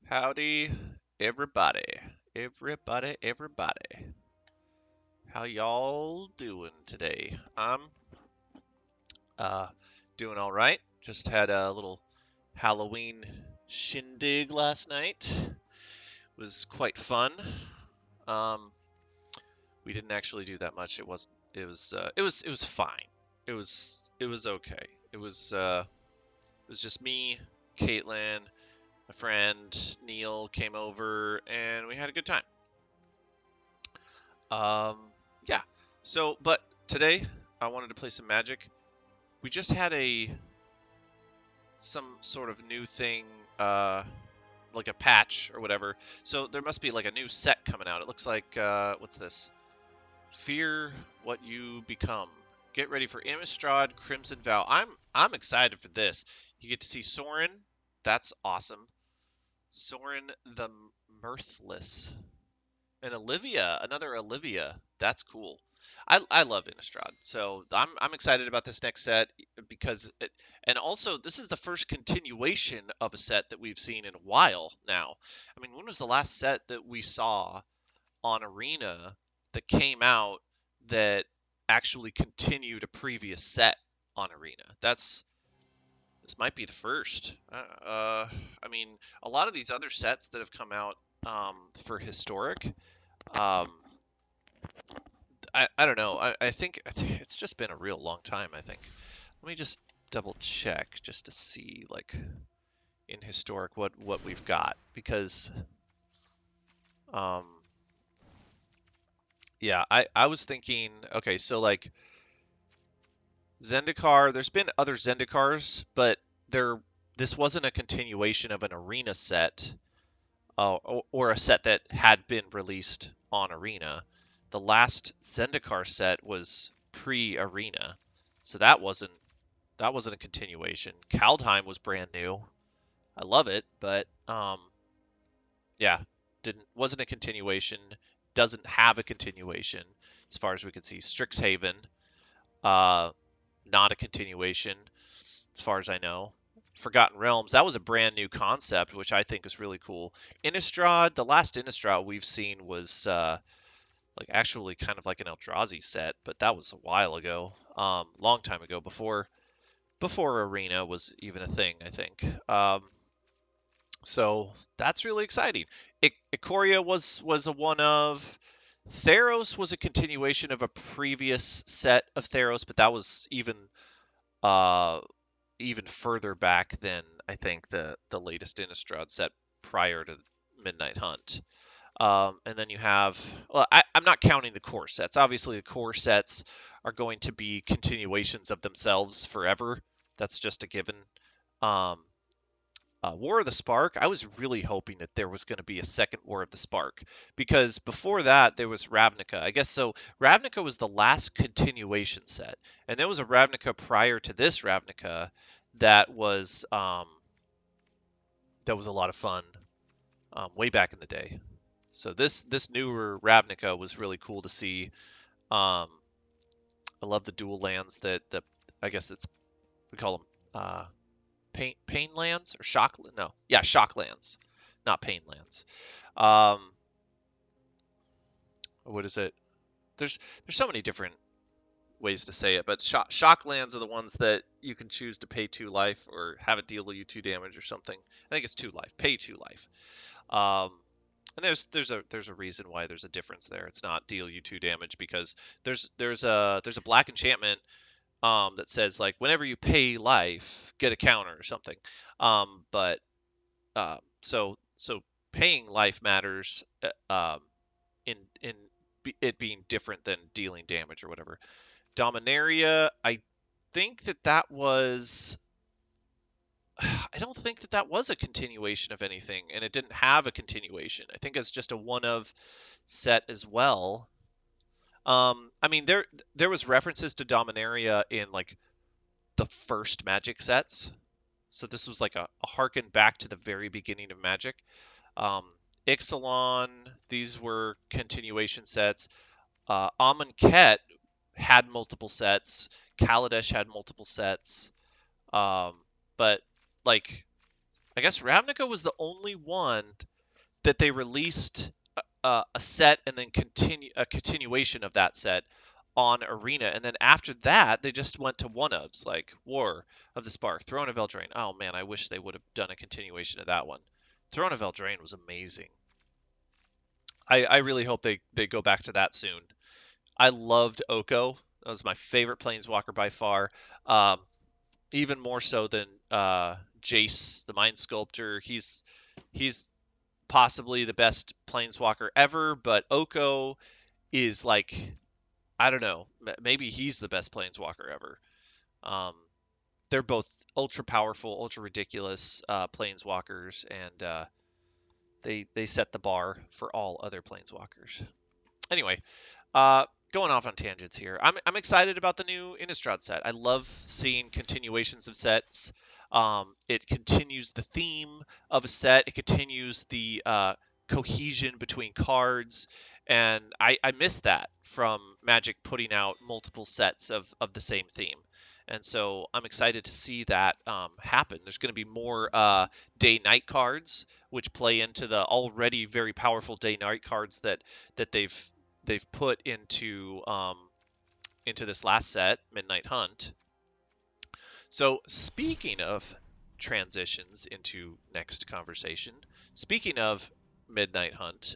Howdy, everybody. Everybody. How y'all doing today? I'm uh doing all right. Just had a little Halloween shindig last night. Was quite fun. Um we didn't actually do that much. It was fine. It was okay. It was just me, Caitlin, my friend Neil came over and we had a good time. Um, yeah. But today I wanted to play some Magic. We just had some sort of new thing, uh, like a patch or whatever. So there must be like a new set coming out. It looks like what's this? Fear what you become. Get ready for Innistrad Crimson Vow. I'm excited for this. You get to see Sorin. That's awesome. Sorin the Mirthless. And Olivia, another Olivia. That's cool. I love Innistrad, so I'm excited about this next set because and also this is the first continuation of a set that we've seen in a while now. I mean, when was the last set that we saw on Arena that came out that actually continued a previous set on Arena? This might be the first. I mean, a lot of these other sets that have come out for historic. Um, I don't know. I think it's just been a real long time, I think. Let me just double check just to see like in historic what we've got because um yeah, I was thinking okay, so like Zendikar, there's been other Zendikars, but there this wasn't a continuation of an arena set or a set that had been released on Arena. The last Zendikar set was pre-Arena, so that wasn't a continuation. Kaldheim was brand new. I love it, but yeah, didn't wasn't a continuation. Doesn't have a continuation as far as we can see. Strixhaven, uh, not a continuation as far as I know. Forgotten Realms, that was a brand new concept, which I think is really cool. Innistrad, the last Innistrad we've seen was like actually kind of like an Eldrazi set, but that was a while ago, long time ago, before Arena was even a thing, I think. So that's really exciting. Ikoria was a one of. Theros was a continuation of a previous set of Theros, but that was uh, even further back than I think the latest Innistrad set prior to Midnight Hunt. And then you have, well, I'm not counting the core sets. Obviously, the core sets are going to be continuations of themselves forever. That's just a given. Um, War of the Spark, I was really hoping that there was going to be a second War of the Spark because before that there was Ravnica. I guess so. Ravnica was the last continuation set, and there was a Ravnica prior to this Ravnica that was a lot of fun way back in the day. So this newer Ravnica was really cool to see. Um, I love the dual lands that I guess it's we call them pain lands or shock no yeah shock lands, not pain lands. Um, what is it? There's so many different ways to say it, but shock lands are the ones that you can choose to pay 2 life or have it deal you 2 damage or something. I think it's 2 life. Pay 2 life. Um, and there's a reason why there's a difference there. It's not deal you 2 damage because there's a black enchantment that says like whenever you pay life, get a counter or something. But so paying life matters in it being different than dealing damage or whatever. Dominaria, I think that was I don't think that was a continuation of anything, and it didn't have a continuation. I think it's just a one of set as well. I mean there was references to Dominaria in like the first Magic sets, so this was like a harken back to the very beginning of Magic. Um, Ixalan, these were continuation sets. Amonkhet had multiple sets. Kaladesh had multiple sets. Um, but like I guess Ravnica was the only one that they released a set and then a continuation of that set on Arena, and then after that they just went to one ofs like War of the Spark, Throne of Eldraine. Oh man, I wish they would have done a continuation of that one. Throne of Eldraine was amazing. I really hope they go back to that soon. I loved Oko. That was my favorite planeswalker by far. Um, Even more so than Jace, the Mind Sculptor. He's possibly the best planeswalker ever, but Oko is like, I don't know, maybe he's the best planeswalker ever. Um, they're both ultra powerful, ultra ridiculous planeswalkers, and they set the bar for all other planeswalkers. Anyway, Uh, going off on tangents here. I'm excited about the new Innistrad set. I love seeing continuations of sets. It continues the theme of a set. It continues the cohesion between cards, and I miss that from Magic putting out multiple sets of the same theme. And so I'm excited to see that happen. There's going to be more day-night cards, which play into the already very powerful day-night cards that they've put into this last set, Midnight Hunt. So speaking of transitions into next conversation, speaking of Midnight Hunt,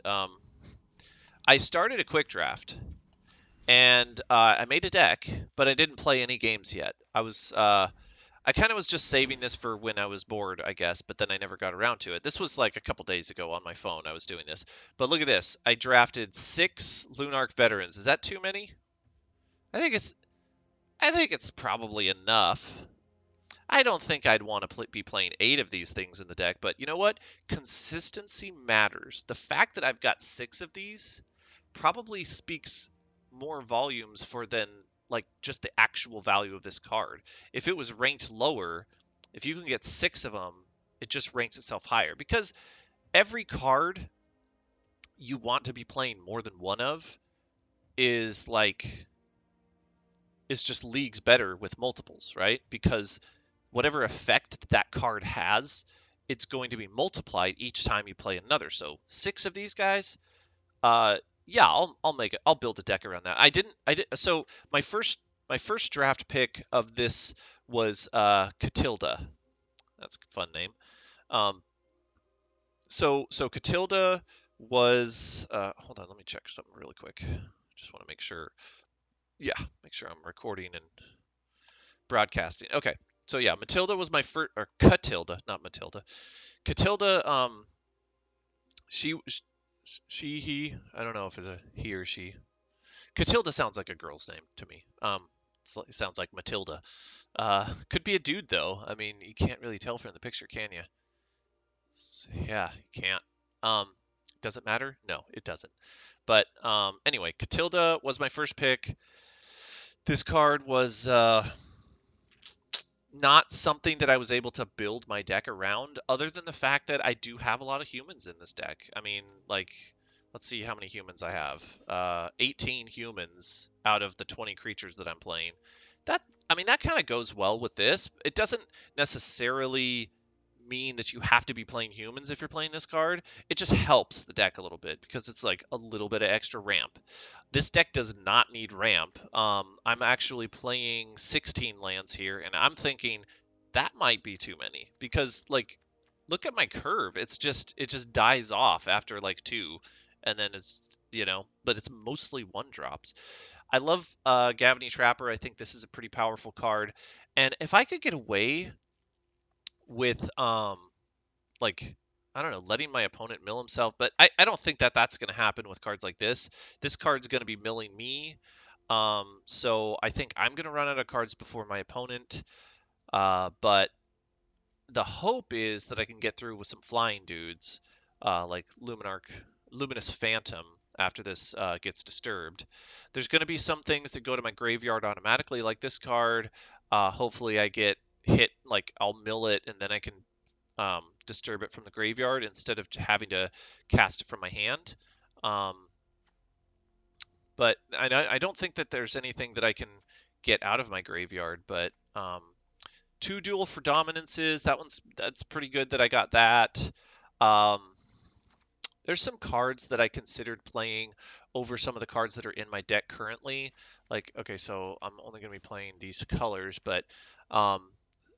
I started a quick draft and I made a deck, but I didn't play any games yet. I kind of was just saving this for when I was bored, I guess, but then I never got around to it. This was like a couple days ago on my phone. I was doing this. But look at this. I drafted 6 Lunarch veterans. Is that too many? I think it's I think it's probably enough. I don't think I'd want to be playing 8 of these things in the deck, but you know what? Consistency matters. The fact that I've got 6 of these probably speaks more volumes for than like just the actual value of this card. If it was ranked lower, if you can get 6 of them, it just ranks itself higher because every card you want to be playing more than one of is like is just leagues better with multiples, right? Because whatever effect that card has, it's going to be multiplied each time you play another. So 6 of these guys, uh, yeah, I'll make it. I'll build a deck around that. I did. So my first draft pick of this was Katilda. That's a fun name. Um, so Katilda was. Hold on, let me check something really quick. Just want to make sure. Yeah, make sure I'm recording and broadcasting. Okay. So yeah, Matilda was my first, or Katilda, not Matilda. Katilda, she, he, I don't know if it's a he or she. Katilda sounds like a girl's name to me. It sounds like Matilda. Could be a dude though. I mean, you can't really tell from the picture, can you? Yeah, you can't. Um, does it matter? No, it doesn't. But anyway, Katilda was my first pick. This card was not something that I was able to build my deck around, other than the fact that I do have a lot of humans in this deck. I mean, like, let's see how many humans I have. 18 humans out of the 20 creatures that I'm playing. That, I mean, that kind of goes well with this. It doesn't necessarily mean that you have to be playing humans if you're playing this card. It just helps the deck a little bit because it's like a little bit of extra ramp. This deck does not need ramp. I'm actually playing 16 lands here, and I'm thinking that might be too many because, like, look at my curve. It just dies off after like 2, and then but it's mostly 1 drops. I love Gavany Trapper. I think this is a pretty powerful card, and if I could get away with like, I don't know, letting my opponent mill himself, but I don't think that that's going to happen with cards like this. This card's going to be milling me. So I think I'm going to run out of cards before my opponent. But the hope is that I can get through with some flying dudes, like Luminous Phantom after this gets disturbed. There's going to be some things that go to my graveyard automatically, like this card. Hopefully I get hit, like I'll mill it and then I can disturb it from the graveyard instead of having to cast it from my hand. Um, but I don't think that there's anything that I can get out of my graveyard. But 2 Duel for Dominances. That's pretty good that I got that. Um, there's some cards that I considered playing over some of the cards that are in my deck currently. Like, okay, so I'm only going to be playing these colors, but um,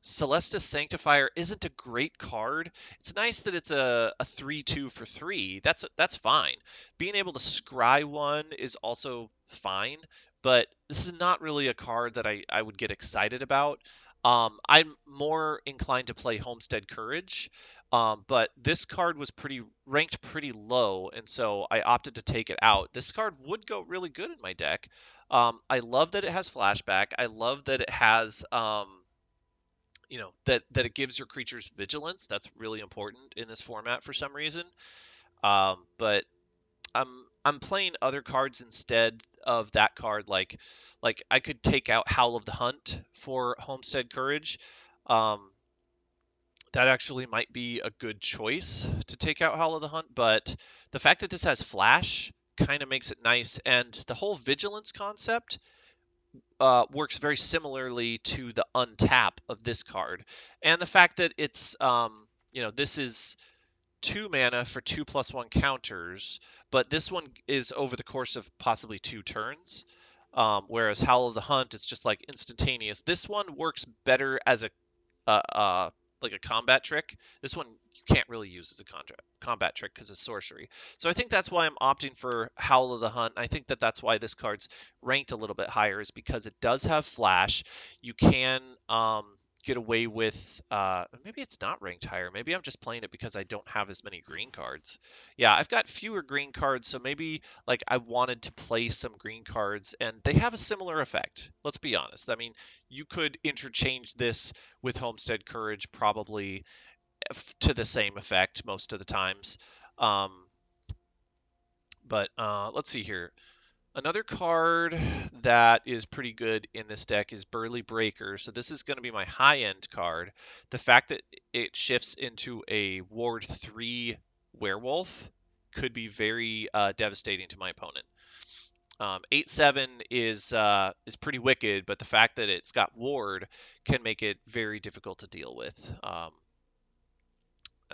Celestis Sanctifier isn't a great card. It's nice that it's a 3/2 for 3. That's fine. Being able to scry one is also fine, but this is not really a card that I would get excited about. I'm more inclined to play Homestead Courage, but this card was pretty ranked pretty low, and so I opted to take it out. This card would go really good in my deck. I love that it has flashback. I love that it has, that it gives your creatures vigilance. That's really important in this format for some reason. But I'm playing other cards instead of that card. Like I could take out Howl of the Hunt for Homestead Courage. Um, that actually might be a good choice to take out Howl of the Hunt, but the fact that this has flash kind of makes it nice, and the whole vigilance concept works very similarly to the untap of this card, and the fact that it's this is 2 mana for 2/1 counters, but this one is over the course of possibly 2 turns. Whereas Howl of the Hunt, it's just like instantaneous. This one works better as a uh, uh, like a combat trick. This one you can't really use as a combat trick because of sorcery. So I think that's why I'm opting for Howl of the Hunt. I think that that's why this card's ranked a little bit higher, is because it does have flash. You can get away with maybe it's not ranked higher. Maybe I'm just playing it because I don't have as many green cards. Yeah, I've got fewer green cards, so maybe like I wanted to play some green cards, and they have a similar effect. Let's be honest. I mean, you could interchange this with Homestead Courage probably to the same effect most of the times. Um, but let's see here. Another card that is pretty good in this deck is Burly Breaker. So this is going to be my high-end card. The fact that it shifts into a Ward 3 Werewolf could be very devastating to my opponent. 8/7 is pretty wicked, but the fact that it's got Ward can make it very difficult to deal with.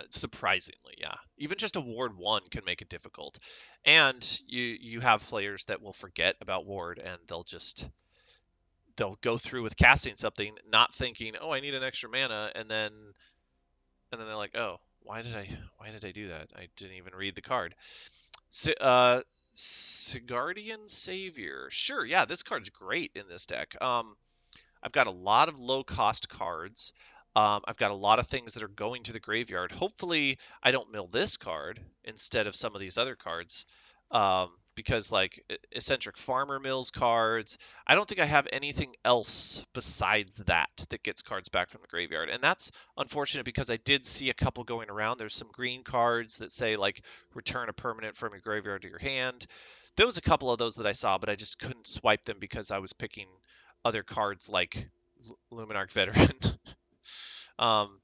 Surprisingly, yeah. Even just a Ward 1 can make it difficult. And you have players that will forget about Ward, and they'll go through with casting something, not thinking, "Oh, I need an extra mana," and then they're like, "Oh, why did I do that? I didn't even read the card." So, Sigardian Savior. Sure, yeah, this card's great in this deck. I've got a lot of low cost cards. I've got a lot of things that are going to the graveyard. Hopefully, I don't mill this card instead of some of these other cards. Because like Eccentric Farmer mills cards. I don't think I have anything else besides that gets cards back from the graveyard. And that's unfortunate because I did see a couple going around. There's some green cards that say like return a permanent from your graveyard to your hand. There was a couple of those that I saw, but I just couldn't swipe them because I was picking other cards like Luminarch Veteran um,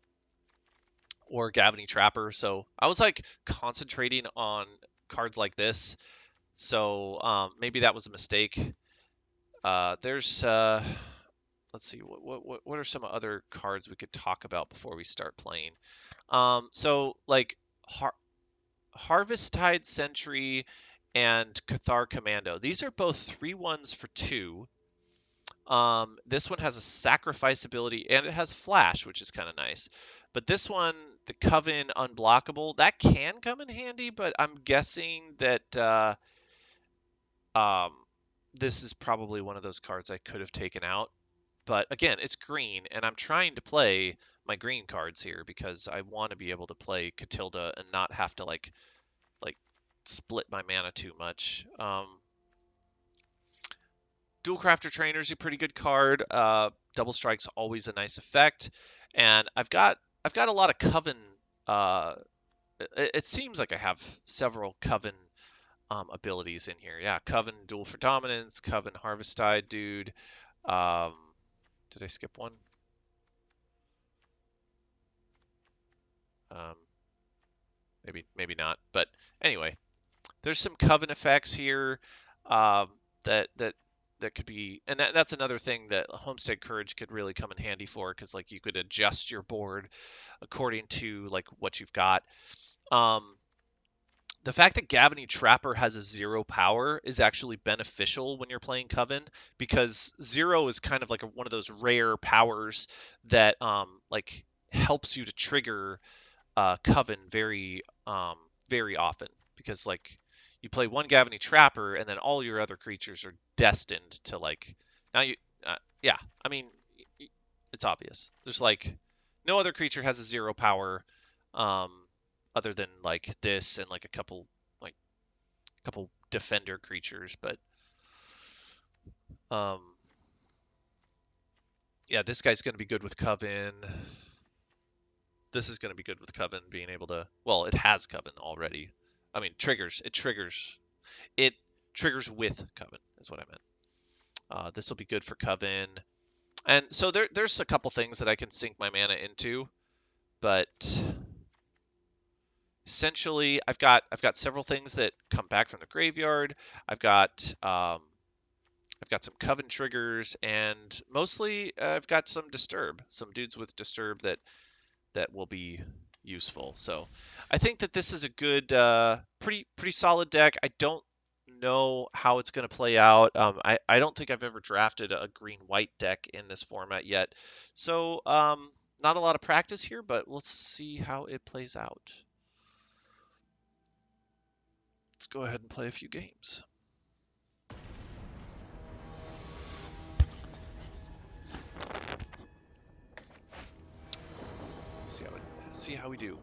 or Gavony Trapper. So I was like concentrating on cards like this. So maybe that was a mistake. There's let's see, what are some other cards we could talk about before we start playing? So like Harvest-Tide Sentry and Cathar Commando. These are both 3/1s for 2. This one has a sacrifice ability and it has flash, which is kind of nice. But this one, the Coven Unblockable, that can come in handy, but I'm guessing that um, this is probably one of those cards I could have taken out. But again, it's green, and I'm trying to play my green cards here because I want to be able to play Katilda and not have to like split my mana too much. Dual Crafter Trainer is a pretty good card. Double Strike's always a nice effect, and I've got a lot of Coven. It seems like I have several Coven abilities in here. Yeah, Coven Duel for Dominance, Coven Harvest-Tide, dude. Um, did I skip one? Um, maybe not. But anyway, there's some Coven effects here that that could be, and that's another thing that Homestead Courage could really come in handy for, because like you could adjust your board according to like what you've got. Um, the fact that Gavany Trapper has a 0 power is actually beneficial when you're playing Coven, because 0 is kind of like one of those rare powers that like helps you to trigger Coven very often, because like you play one Gavany Trapper and then all your other creatures are destined to like now you yeah, I mean it's obvious. There's like no other creature has a 0 power um other than like this and like a couple defender creatures, but um yeah, this guy's going to be good with Coven. This is going to be good with Coven being able to, well, it has Coven already. I mean, it triggers with Coven is what I meant. This will be good for Coven. And so there's a couple things that I can sink my mana into, but essentially I've got several things that come back from the graveyard. I've got some Coven triggers, and mostly I've got some Disturb, some dudes with Disturb that will be useful. So I think that this is a good, pretty solid deck. I don't know how it's going to play out. I don't think I've ever drafted a green-white deck in this format yet. So not a lot of practice here, but let's see how it plays out. Let's go ahead and play a few games. See how we do.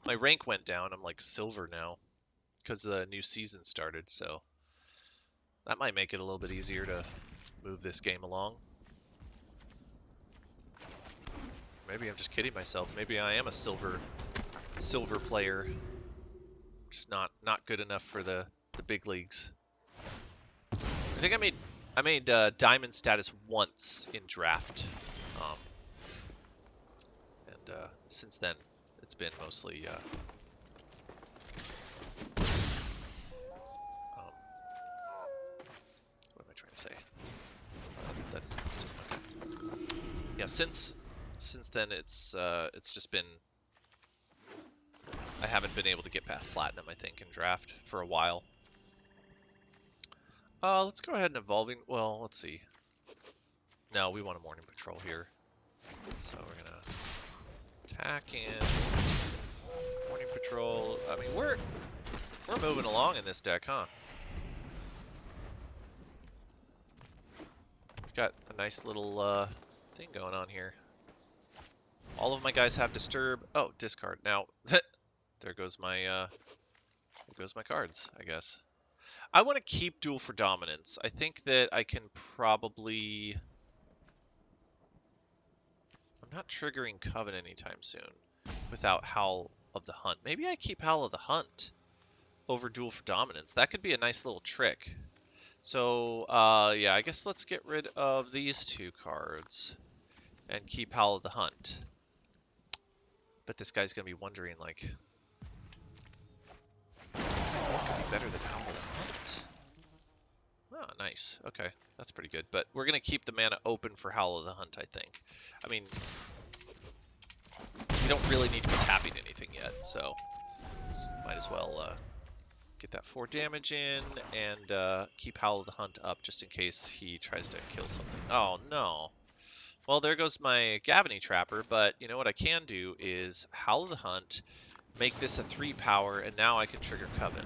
My rank went down. I'm like silver now because the new season started, so that might make it a little bit easier to move this game along. Maybe I'm just kidding myself. Maybe I am a silver player, just not good enough for the big leagues. I think I made diamond status once in draft, and since then it's been mostly what am I trying to say? That is instant. Okay. Yeah, since then it's just been, I haven't been able to get past platinum, I think, in draft for a while. Let's go ahead and evolving. Well, let's see. No, we want a morning patrol here, so we're gonna attack in morning patrol. I mean, we're moving along in this deck, huh? We've got a nice little thing going on here. All of my guys have Disturb. Oh, discard. Now, there goes my cards, I guess. I want to keep Duel for Dominance. I think that I can probably... I'm not triggering Coven anytime soon without Howl of the Hunt. Maybe I keep Howl of the Hunt over Duel for Dominance. That could be a nice little trick. So, yeah, I guess let's get rid of these two cards and keep Howl of the Hunt. But this guy's going to be wondering, like, what could be better than Howl of the Hunt? Oh, nice. Okay, that's pretty good. But we're going to keep the mana open for Howl of the Hunt, I think. I mean, we don't really need to be tapping anything yet, so might as well get that 4 damage in and keep Howl of the Hunt up just in case he tries to kill something. Oh, no. Well, there goes my Gavany Trapper, but you know what I can do is Howl of the Hunt, make this a 3 power, and now I can trigger Coven.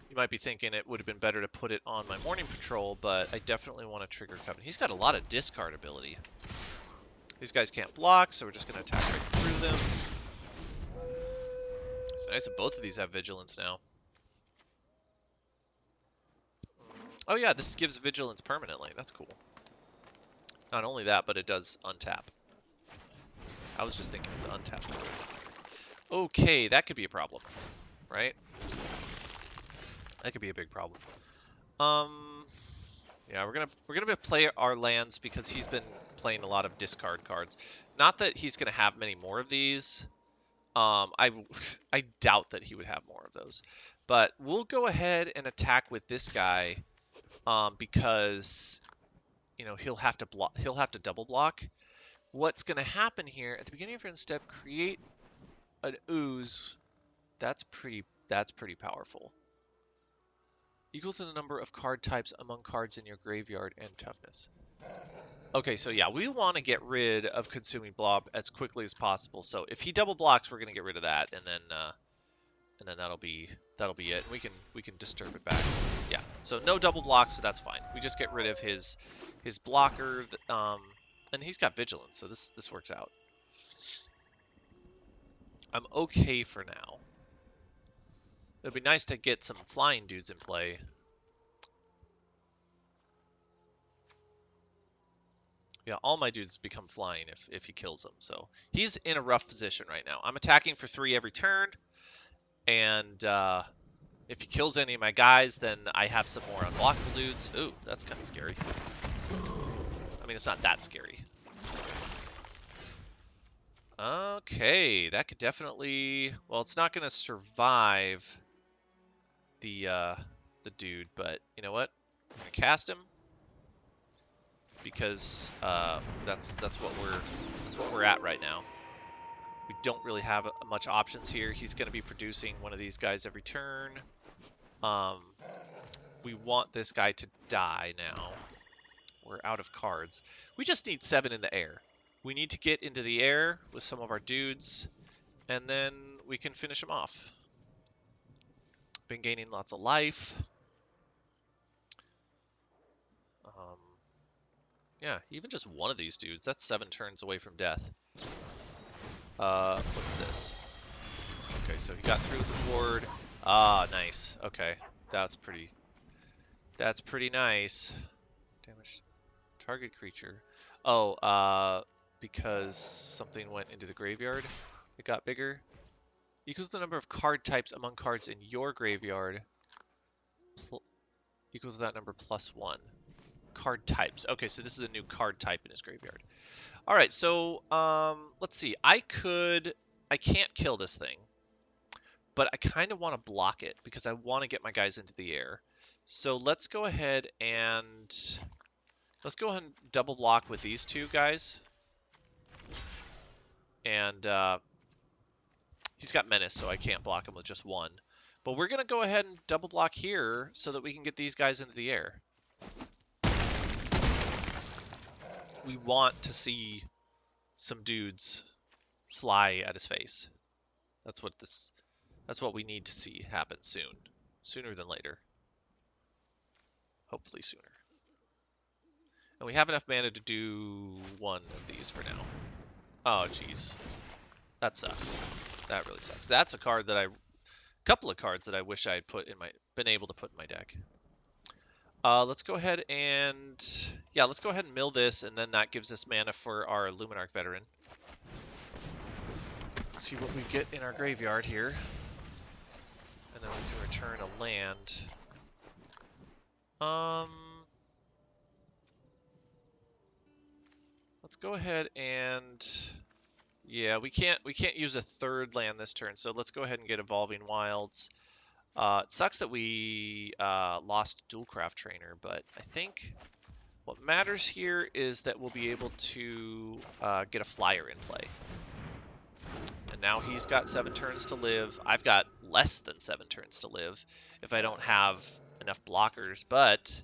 You might be thinking it would have been better to put it on my morning patrol, but I definitely want to trigger Coven. He's got a lot of discard ability. These guys can't block, so we're just going to attack right through them. It's nice that both of these have Vigilance now. Oh yeah, this gives Vigilance permanently. That's cool. Not only that, but it does untap. I was just thinking of the untap. Okay, that could be a problem, right? That could be a big problem. Yeah, we're gonna play our lands because he's been playing a lot of discard cards. Not that he's gonna have many more of these, I doubt that he would have more of those. But we'll go ahead and attack with this guy, because he'll have to block. He'll have to double block. What's going to happen here at the beginning of your step? Create an ooze. That's pretty powerful. Equals to the number of card types among cards in your graveyard and toughness. Okay, so yeah, we want to get rid of Consuming Blob as quickly as possible. So if he double blocks, we're going to get rid of that, and then that'll be it. And we can disturb it back. Yeah. So no double blocks, so that's fine. We just get rid of his blocker, and he's got vigilance, so this works out. I'm okay for now. It'd be nice to get some flying dudes in play. Yeah, all my dudes become flying if he kills them. So he's in a rough position right now. I'm attacking for 3 every turn, and if he kills any of my guys, then I have some more unblockable dudes. Ooh, that's kind of scary. I mean, it's not that scary. Okay, that could definitely... Well, it's not going to survive the dude, but you know what? I'm going to cast him, because that's what we're at right now. We don't really have much options here. He's going to be producing one of these guys every turn. We want this guy to die now. We're out of cards. We just need 7 in the air. We need to get into the air with some of our dudes, and then we can finish him off. Been gaining lots of life. Yeah, even just one of these dudes, that's 7 turns away from death. What's this? Okay, so he got through with the ward. Ah, nice. Okay, that's pretty nice. Damage target creature. Oh, because something went into the graveyard, it got bigger. Equals the number of card types among cards in your graveyard. Equals that number +1. Card types. Okay, so this is a new card type in his graveyard. All right, so let's see. I can't kill this thing, but I kind of want to block it because I want to get my guys into the air. So let's go ahead and double block with these 2 guys. And he's got menace, so I can't block him with just 1. But we're going to go ahead and double block here so that we can get these guys into the air. We want to see some dudes fly at his face. That's what we need to see happen soon. Sooner than later. Hopefully sooner. And we have enough mana to do 1 of these for now. Oh, jeez. That sucks. That really sucks. That's a card that couple of cards that I wish I had been able to put in my deck. Let's go ahead and mill this, and then that gives us mana for our Luminarch Veteran. Let's see what we get in our graveyard here. And then we can return a land. Let's go ahead and... Yeah, we can't use a 3rd land this turn, so let's go ahead and get Evolving Wilds. It sucks that we lost Dualcraft Trainer, but I think what matters here is that we'll be able to get a flyer in play. And now he's got 7 turns to live. I've got less than 7 turns to live if I don't have enough blockers, but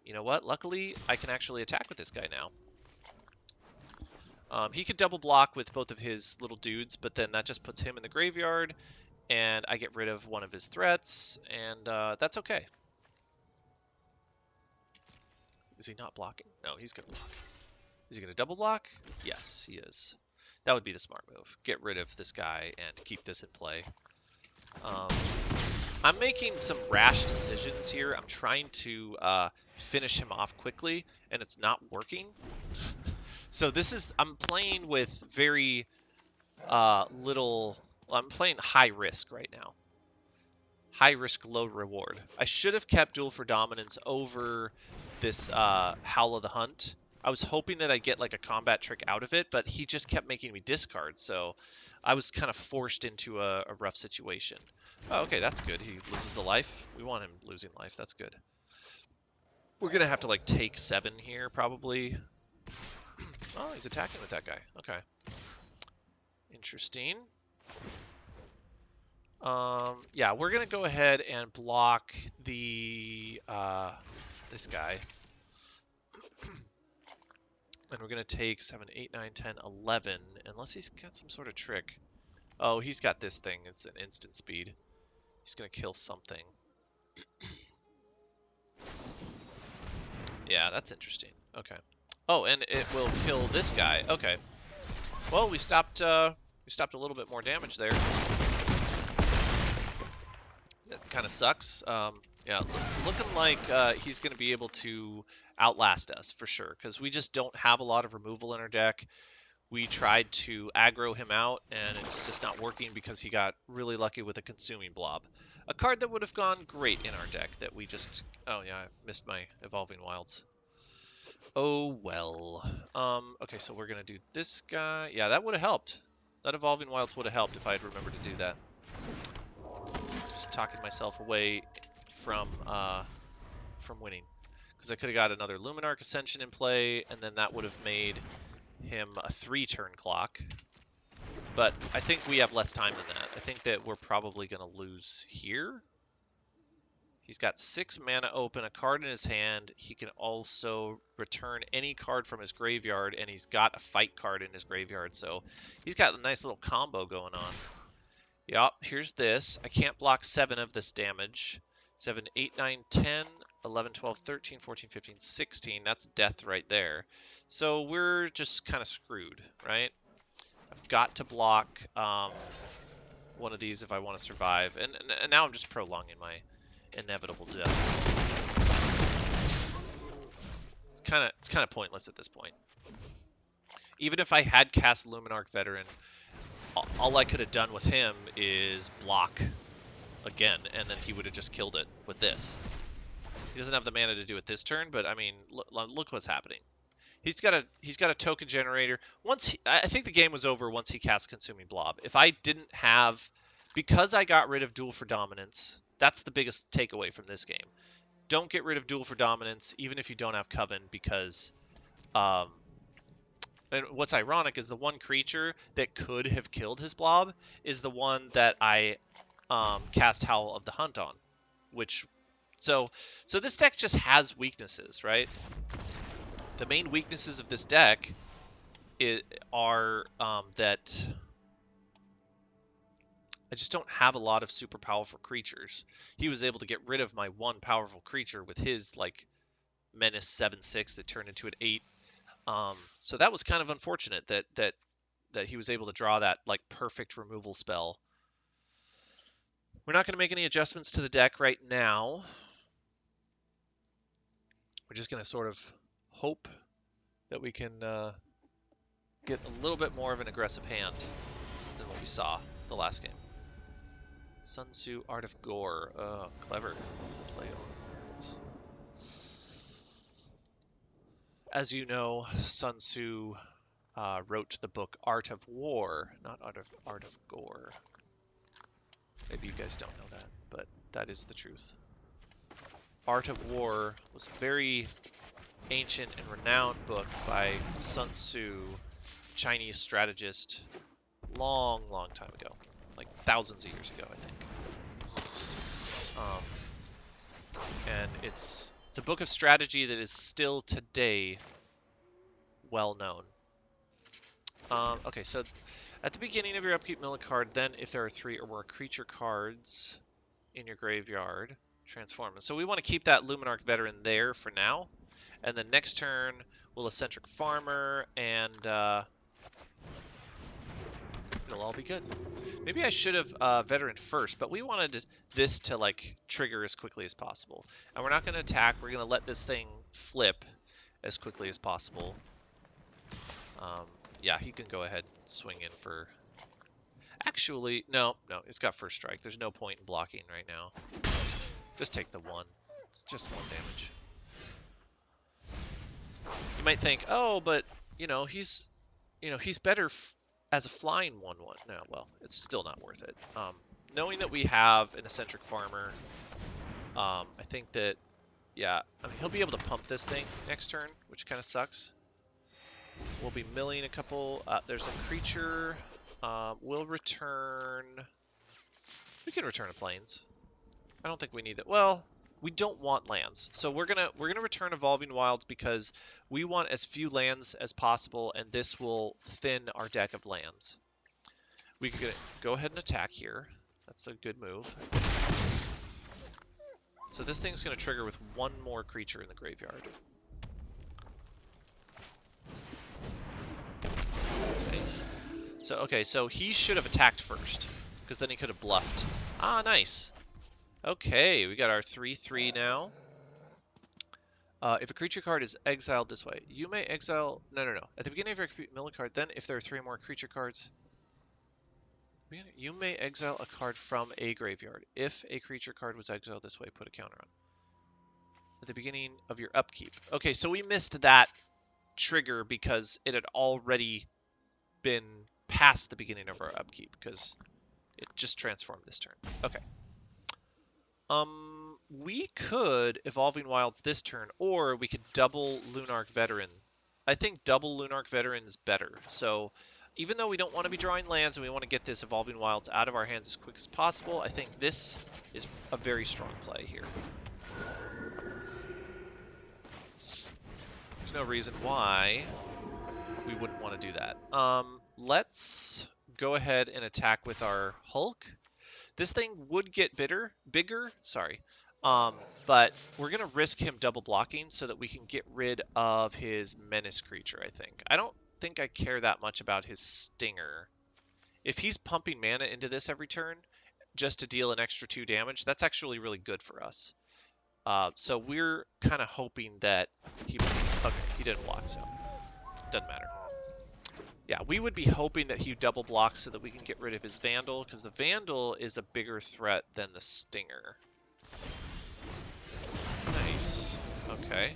you know what? Luckily, I can actually attack with this guy now. He could double block with both of his little dudes, but then that just puts him in the graveyard, and I get rid of one of his threats, and that's okay. Is he not blocking? No, he's going to block. Is he going to double block? Yes, he is. That would be the smart move. Get rid of this guy and keep this in play. I'm making some rash decisions here. I'm trying to finish him off quickly, and it's not working. So I'm playing with very I'm playing high risk right now. High risk, low reward. I should have kept Duel for Dominance over this Howl of the Hunt, I was hoping that I'd get like a combat trick out of it, but he just kept making me discard, so I was kind of forced into a rough situation. Oh, okay, that's good. He loses a life. We want him losing life. That's good. We're gonna have to like take 7 here, probably. Oh, he's attacking with that guy. Okay. Interesting. Yeah, we're gonna go ahead and block the this guy. And we're gonna take 7, 8, 9, 10, 11, unless he's got some sort of trick. Oh, he's got this thing. It's an instant speed. He's gonna kill something. Yeah, that's interesting. Okay. Oh, and it will kill this guy. Okay. Well, we stopped a little bit more damage there. That kind of sucks. Yeah, it's looking like he's going to be able to outlast us for sure, because we just don't have a lot of removal in our deck. We tried to aggro him out, and it's just not working because he got really lucky with a Consuming Blob. A card that would have gone great in our deck that we just... Oh, yeah, I missed my Evolving Wilds. Oh, well. Okay, so we're going to do this guy. Yeah, that would have helped. That Evolving Wilds would have helped if I had remembered to do that. Just talking myself away from winning. Because I could have got another Luminarch Ascension in play, and then that would have made him a 3-turn clock. But I think we have less time than that. I think that we're probably going to lose here. He's got 6 mana open, a card in his hand. He can also return any card from his graveyard, and he's got a fight card in his graveyard. So he's got a nice little combo going on. Yep, here's this. I can't block 7 of this damage. 7, 8, 9, 10, 11, 12, 13, 14, 15, 16. That's death right there. So we're just kind of screwed, right? I've got to block one of these if I want to survive. And now I'm just prolonging my inevitable death. It's kind of pointless at this point. Even if I had cast Luminarch Veteran, all I could have done with him is block again, and then he would have just killed it with this. He doesn't have the mana to do it this turn, but I mean, look what's happening. He's got a token generator. I think the game was over once he cast Consuming Blob. If I didn't have, because I got rid of Duel for Dominance, that's the biggest takeaway from this game. Don't get rid of Duel for Dominance, even if you don't have Coven, because and what's ironic is the one creature that could have killed his blob is the one that I cast Howl of the Hunt on, which so this deck just has weaknesses, right? The main weaknesses of this deck are that I just don't have a lot of super powerful creatures. He was able to get rid of my one powerful creature with his like Menace 7/6 that turned into an 8. So that was kind of unfortunate that he was able to draw that like perfect removal spell. We're not going to make any adjustments to the deck right now. We're just going to sort of hope that we can get a little bit more of an aggressive hand than what we saw the last game. Sun Tzu, Art of Gore. Clever play on words. As you know, Sun Tzu wrote the book Art of War, not Art of Gore. Maybe you guys don't know that, but that is the truth. Art of War was a very ancient and renowned book by Sun Tzu, Chinese strategist, long time ago, like thousands of years ago, I think. And it's a book of strategy that is still today well known. Okay, so at the beginning of your upkeep, mill a card. Then, if there are 3 or more creature cards in your graveyard, transform them. So we want to keep that Luminarch Veteran there for now. And then next turn, we'll Eccentric Farmer, and it'll all be good. Maybe I should have Veteran first, but we wanted this to like trigger as quickly as possible. And we're not going to attack. We're going to let this thing flip as quickly as possible. Yeah, he can go ahead and swing in for... Actually, no, it's got first strike. There's no point in blocking right now. Just take the 1. It's just 1 damage. You might think, oh, but he's better as a flying 1/1. No, well, it's still not worth it. Knowing that we have an eccentric farmer, I think that, yeah, I mean, he'll be able to pump this thing next turn, which kind of sucks. We'll be milling a couple. There's a creature. We'll return. We can return a plains. I don't think we need that. Well, we don't want lands, so we're gonna return Evolving Wilds because we want as few lands as possible, and this will thin our deck of lands. We could go ahead and attack here. That's a good move. So this thing's gonna trigger with one more creature in the graveyard. Nice. So okay, so he should have attacked first, because then he could have bluffed. Ah, nice. Okay, we got our 3/3 now. If a creature card is exiled this way, you may exile... No. At the beginning of your mill card, then if there are 3 more creature cards, you may exile a card from a graveyard. If a creature card was exiled this way, put a counter on. At the beginning of your upkeep. Okay, so we missed that trigger because it had already been past the beginning of our upkeep, because it just transformed this turn. Okay. We could Evolving Wilds this turn, or we could double Lunarch Veteran. I think double Lunarch Veteran is better. So even though we don't want to be drawing lands and we want to get this Evolving Wilds out of our hands as quick as possible, I think this is a very strong play here. There's no reason why we wouldn't want to do that. Let's go ahead and attack with our Hulk. This thing would get bigger, but we're going to risk him double blocking so that we can get rid of his menace creature, I think. I don't think I care that much about his stinger. If he's pumping mana into this every turn just to deal an extra 2 damage, that's actually really good for us. So we're kind of hoping that he didn't block, so it doesn't matter. Yeah, we would be hoping that he double blocks so that we can get rid of his Vandal, because the Vandal is a bigger threat than the Stinger. Nice. Okay.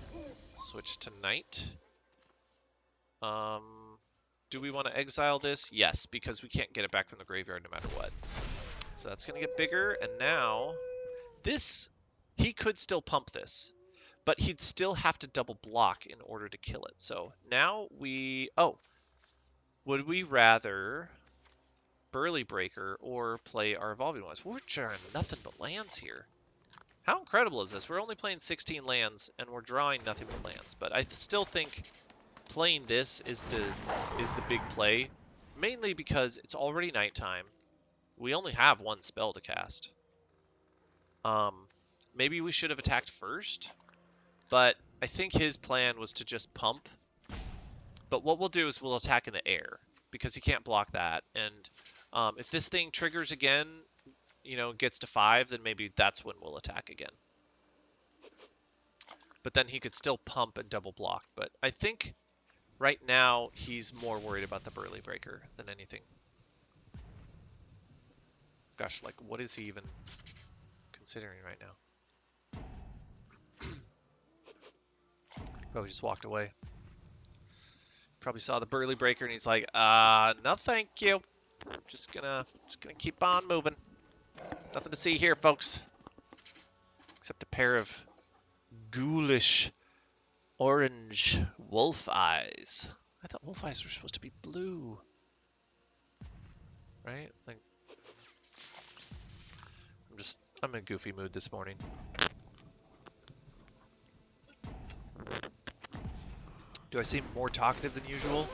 Switch to Knight. Do we want to exile this? Yes, because we can't get it back from the graveyard no matter what. So that's going to get bigger, and now this, he could still pump this, but he'd still have to double block in order to kill it. So now we... Oh! Would we rather Burly Breaker or play our Evolving Wilds? We're drawing nothing but lands here. How incredible is this? We're only playing 16 lands, and we're drawing nothing but lands. But I still think playing this is the big play, mainly because it's already nighttime. We only have one spell to cast. Maybe we should have attacked first, but I think his plan was to just pump. But what we'll do is we'll attack in the air, because he can't block that. And if this thing triggers again, gets to 5, then maybe that's when we'll attack again. But then he could still pump and double block. But I think right now he's more worried about the Burly Breaker than anything. Gosh, like, what is he even considering right now? Probably just walked away. Probably saw the Burly Breaker and he's like, no thank you. Just gonna keep on moving. Nothing to see here, folks. Except a pair of ghoulish orange wolf eyes. I thought wolf eyes were supposed to be blue. Right? Like, I'm in a goofy mood this morning. Do I seem more talkative than usual?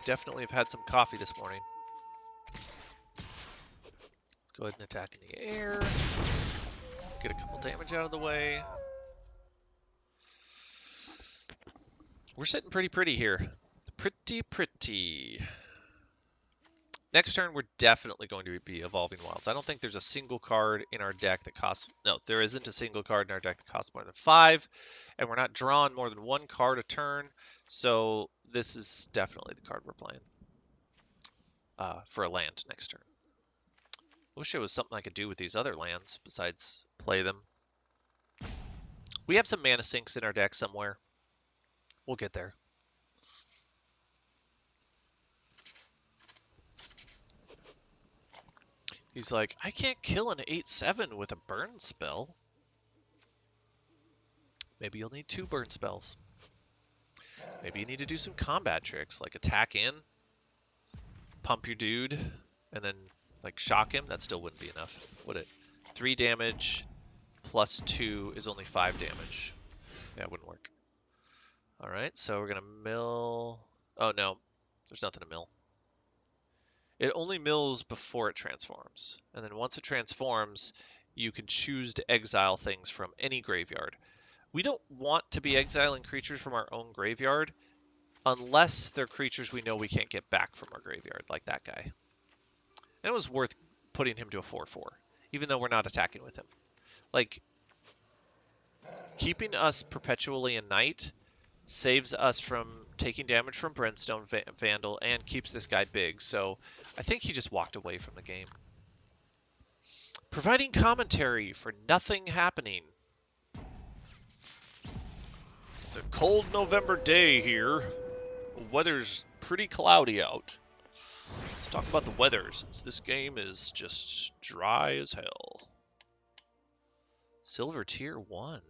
Definitely have had some coffee this morning. Let's go ahead and attack in the air. Get a couple damage out of the way. We're sitting pretty here. Pretty. Next turn, we're definitely going to be Evolving Wilds. I don't think there's a single card in our deck that costs... No, there isn't a single card in our deck that costs more than 5. And we're not drawing more than 1 card a turn. So this is definitely the card we're playing. For a land next turn. Wish there was something I could do with these other lands besides play them. We have some mana sinks in our deck somewhere. We'll get there. He's like, I can't kill an 8/7 with a burn spell. Maybe you'll need 2 burn spells. Maybe you need to do some combat tricks, like attack in, pump your dude, and then like shock him. That still wouldn't be enough, would it? 3 damage plus 2 is only 5 damage. Yeah, it wouldn't work. All right, so we're gonna mill. Oh no, there's nothing to mill. It only mills before it transforms, and then once it transforms, you can choose to exile things from any graveyard. We don't want to be exiling creatures from our own graveyard unless they're creatures we know we can't get back from our graveyard, like that guy. And it was worth putting him to a 4/4, even though we're not attacking with him. Like, keeping us perpetually in Night saves us from taking damage from Brimstone Vandal and keeps this guy big, so I think he just walked away from the game. Providing commentary for nothing happening. It's a cold November day here. The weather's pretty cloudy out. Let's talk about the weather, since this game is just dry as hell. Silver Tier 1.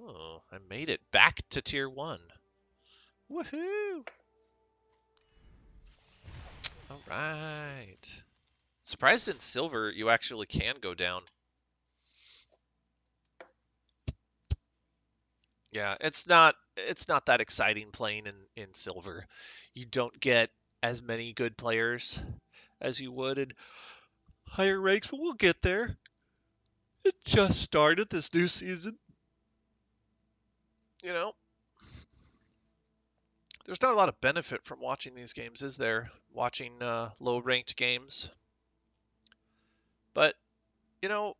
Oh, I made it back to Tier 1. Woohoo! Alright. Surprised in Silver you actually can go down. Yeah, it's not that exciting playing in Silver. You don't get as many good players as you would in higher ranks, but we'll get there. It just started this new season. You know, there's not a lot of benefit from watching these games, is there? Watching low-ranked games. But, you know,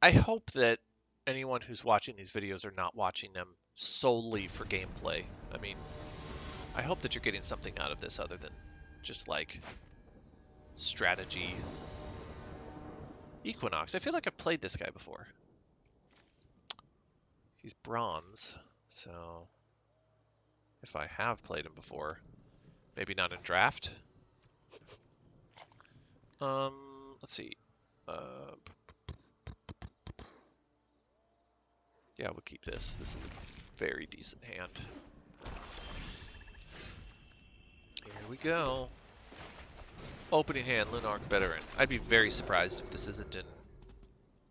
I hope that anyone who's watching these videos are not watching them solely for gameplay. I mean, I hope that you're getting something out of this other than just, like, strategy. Equinox. I feel like I've played this guy before. He's bronze, so if I have played him before, maybe not in draft. Let's see. Yeah, we'll keep this. This is a very decent hand. Here we go. Opening hand, Lunark Veteran. I'd be very surprised if this isn't in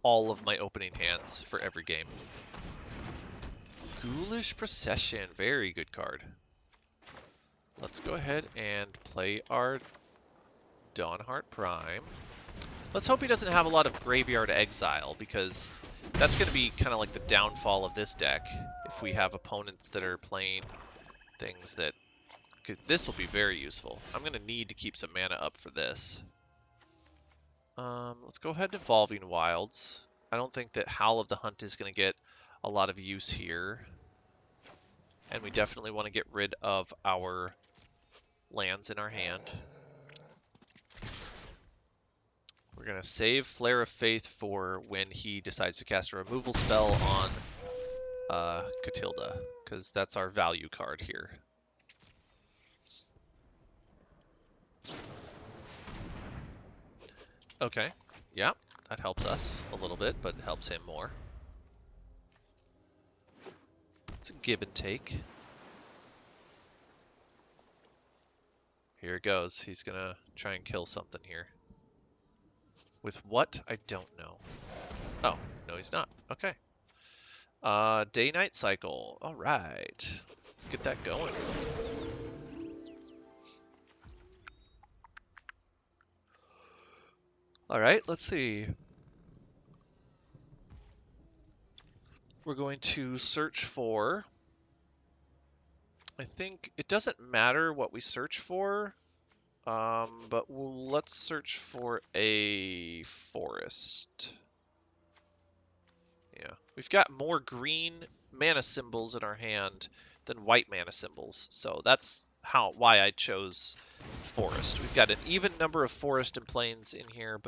all of my opening hands for every game. Ghoulish Procession. Very good card. Let's go ahead and play our Dawnheart Prime. Let's hope he doesn't have a lot of Graveyard Exile, because that's going to be kind of like the downfall of this deck if we have opponents that are playing things that... This will be very useful. I'm going to need to keep some mana up for this. Let's go ahead and Evolving Wilds. I don't think that Howl of the Hunt is going to get a lot of use here. And we definitely want to get rid of our lands in our hand. We're going to save Flare of Faith for when he decides to cast a removal spell on Katilda, because that's our value card here. Okay, yeah, that helps us a little bit, but it helps him more. It's a give and take. Here it goes. He's going to try and kill something here. With what? I don't know. Oh, no he's not. Okay. Day-night cycle. All right. Let's get that going. All right, let's see. We're going to search for... I think it doesn't matter what we search for, but let's search for a forest. Yeah, we've got more green mana symbols in our hand than white mana symbols, so that's why I chose forest. We've got an even number of forest and plains in here,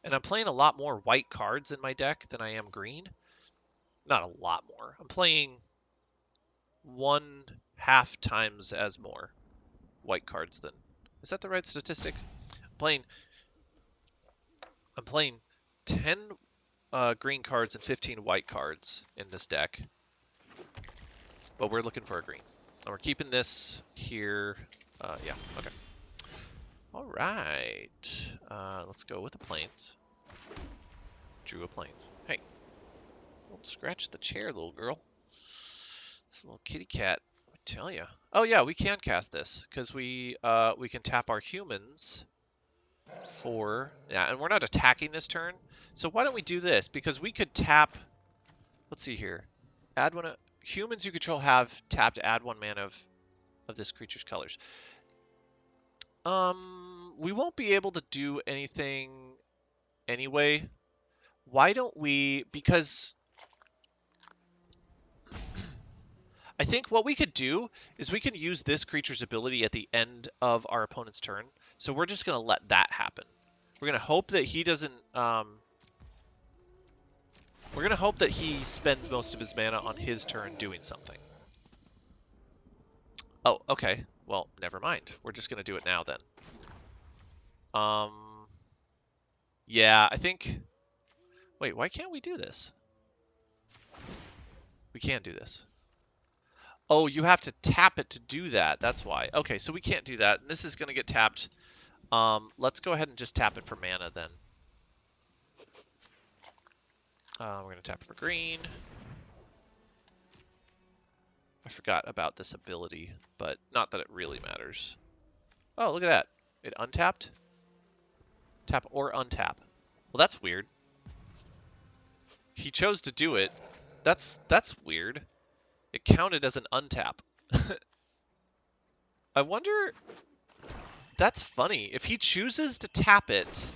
and I'm playing a lot more white cards in my deck than I am green. Not a lot more. I'm playing 1/2 times as more white cards than... Is that the right statistic? I'm playing I'm playing 10 green cards and 15 white cards in this deck, but we're looking for a green. And we're keeping this here. Yeah, okay. All right. Let's go with the plains. Drew a plains. Hey, don't scratch the chair, little girl. It's a little kitty cat. I tell ya. Oh yeah, we can cast this because we can tap our humans for and we're not attacking this turn. So why don't we do this? Because we could tap. Let's see here. Add one. Humans you control have tap to add 1 mana of this creature's colors. We won't be able to do anything anyway. Why don't we? Because I think what we could do is we can use this creature's ability at the end of our opponent's turn. So we're just going to let that happen. We're going to hope that he doesn't... we're going to hope that he spends most of his mana on his turn doing something. Oh, okay. Well, never mind. We're just going to do it now then. Yeah, I think... Wait, why can't we do this? We can't do this. Oh, you have to tap it to do that. That's why. Okay, so we can't do that. And this is going to get tapped. Let's go ahead and just tap it for mana then. We're going to tap it for green. I forgot about this ability, but not that it really matters. Oh, look at that. It untapped? Tap or untap. Well, that's weird. He chose to do it. That's weird. It counted as an untap. I wonder... That's funny. If he chooses to tap it...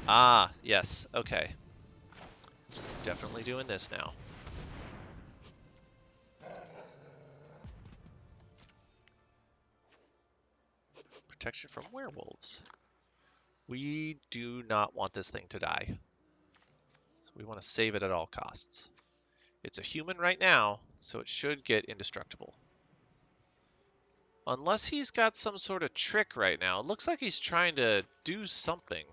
Ah, yes. Okay. Definitely doing this now. Protection from werewolves. We do not want this thing to die. So we want to save it at all costs. It's a human right now, so it should get indestructible. Unless he's got some sort of trick right now. It looks like he's trying to do something.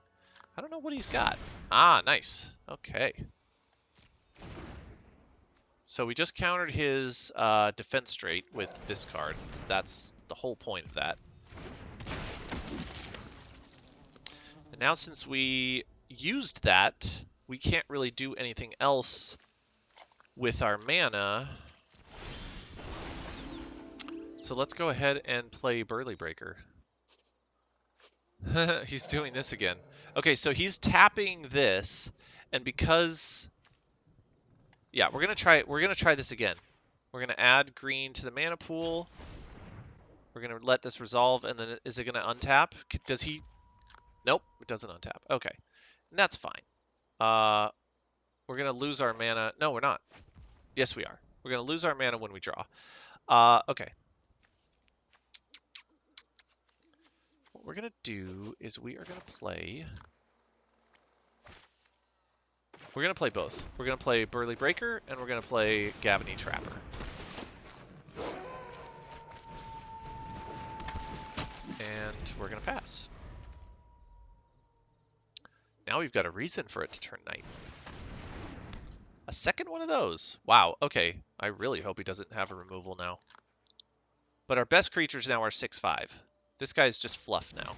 I don't know what he's got. Ah, nice. Okay. So we just countered his defense trait with this card. That's the whole point of that. And now since we used that, we can't really do anything else with our mana. So let's go ahead and play Burly Breaker. He's doing this again. Okay, so he's tapping this, and because... Yeah, we're gonna try this again. We're gonna add green to the mana pool. We're gonna let this resolve, and then is it gonna untap? Does he... Nope, it doesn't untap. Okay, and that's fine. We're gonna lose our mana. No, we're not. Yes, we are. We're gonna lose our mana when we draw. Okay. What we're gonna do is we are gonna play... We're gonna play both. We're gonna play Burly Breaker, and we're gonna play Gavany Trapper. And we're gonna pass. Now we've got a reason for it to turn night. A second one of those. Wow, okay. I really hope he doesn't have a removal now. But our best creatures now are 6/5. This guy's just fluff now.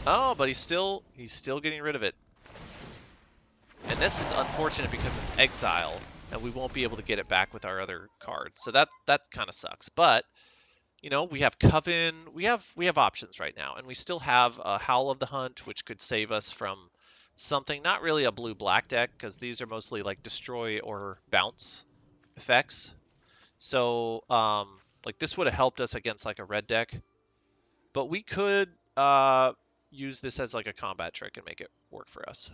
Oh, but he's still getting rid of it. And this is unfortunate because it's exile, and we won't be able to get it back with our other cards. So that kind of sucks. But you know, we have Coven, we have options right now, and we still have a Howl of the Hunt, which could save us from something. Not really a blue-black deck, because these are mostly like destroy or bounce effects. So like this would have helped us against like a red deck, but we could use this as like a combat trick and make it work for us.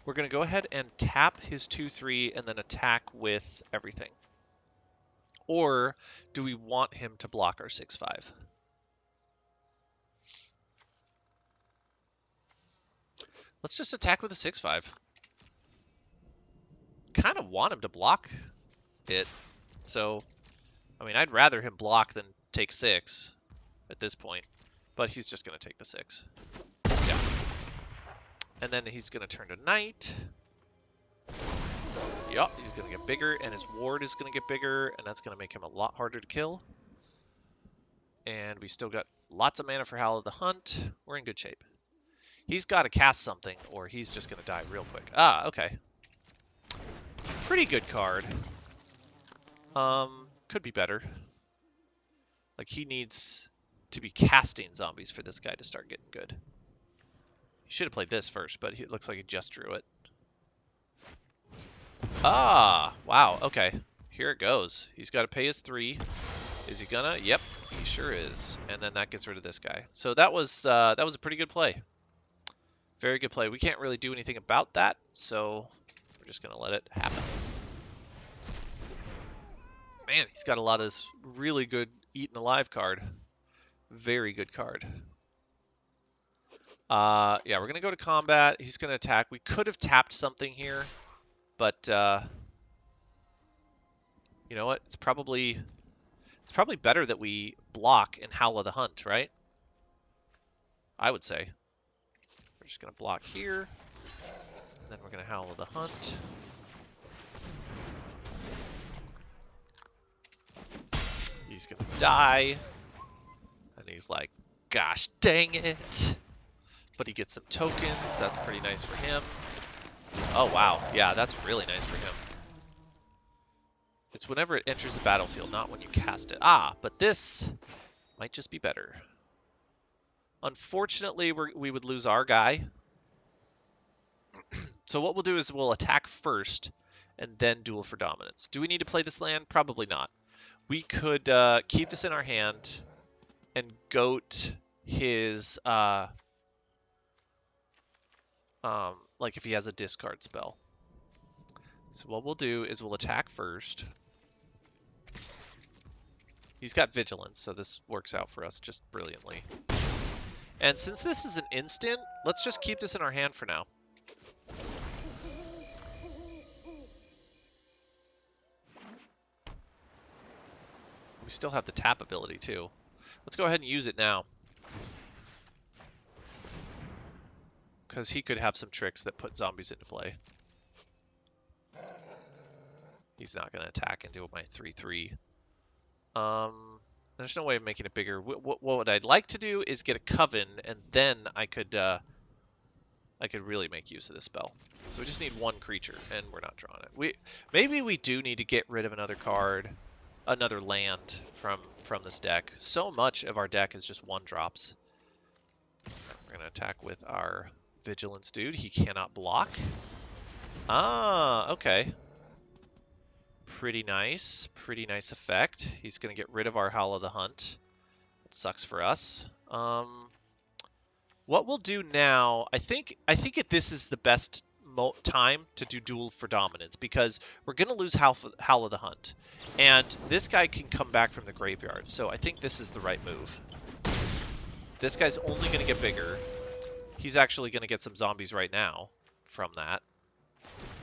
We're going to go ahead and tap his 2/3 and then attack with everything. Or do we want him to block our 6/5? Let's just attack with a 6/5. Kind of want him to block it. So, I mean, I'd rather him block than take 6. at this point. But he's just going to take the 6. Yeah. And then he's going to turn to Knight. Yup, he's going to get bigger, and his ward is going to get bigger, and that's going to make him a lot harder to kill. And we still got lots of mana for Howl of the Hunt. We're in good shape. He's got to cast something, or he's just going to die real quick. Ah, okay. Pretty good card. Could be better. Like, he needs to be casting zombies for this guy to start getting good. He should have played this first, but it looks like he just drew it. Ah, wow, okay. Here it goes. He's got to pay his 3. Is he gonna? Yep, he sure is. And then that gets rid of this guy. So that was a pretty good play. Very good play. We can't really do anything about that, so we're just gonna let it happen. Man, he's got a lot of this really good Eaten Alive card. Very good card. Yeah, we're gonna go to combat. He's gonna attack. We could have tapped something here, but you know what? It's probably better that we block and Howl of the Hunt, right? I would say. We're just gonna block here, and then we're gonna Howl of the Hunt. He's gonna die, and he's like, gosh dang it. But he gets some tokens, that's pretty nice for him. Oh wow, yeah, that's really nice for him. It's whenever it enters the battlefield, not when you cast it. Ah, but this might just be better. Unfortunately, we would lose our guy. So what we'll do is we'll attack first, and then duel for dominance. Do we need to play this land? Probably not. We could keep this in our hand and goat his, like if he has a discard spell. So what we'll do is we'll attack first. He's got vigilance, so this works out for us just brilliantly. And since this is an instant, let's just keep this in our hand for now. We still have the tap ability too. Let's go ahead and use it now. Because he could have some tricks that put zombies into play. He's not going to attack into my 3/3. There's no way of making it bigger. What I'd like to do is get a Coven, and then I could really make use of this spell. So we just need one creature, and we're not drawing it. Maybe we do need to get rid of another card, another land from this deck. So much of our deck is just 1-drops. We're gonna attack with our Vigilance dude. He cannot block. Ah, okay. Pretty nice effect. He's gonna get rid of our Howl of the Hunt. That sucks for us. What we'll do now, I think this is the best time to do Duel for Dominance, because we're gonna lose Howl of the Hunt, and this guy can come back from the graveyard. So I think this is the right move. This guy's only gonna get bigger. He's actually gonna get some zombies right now from that,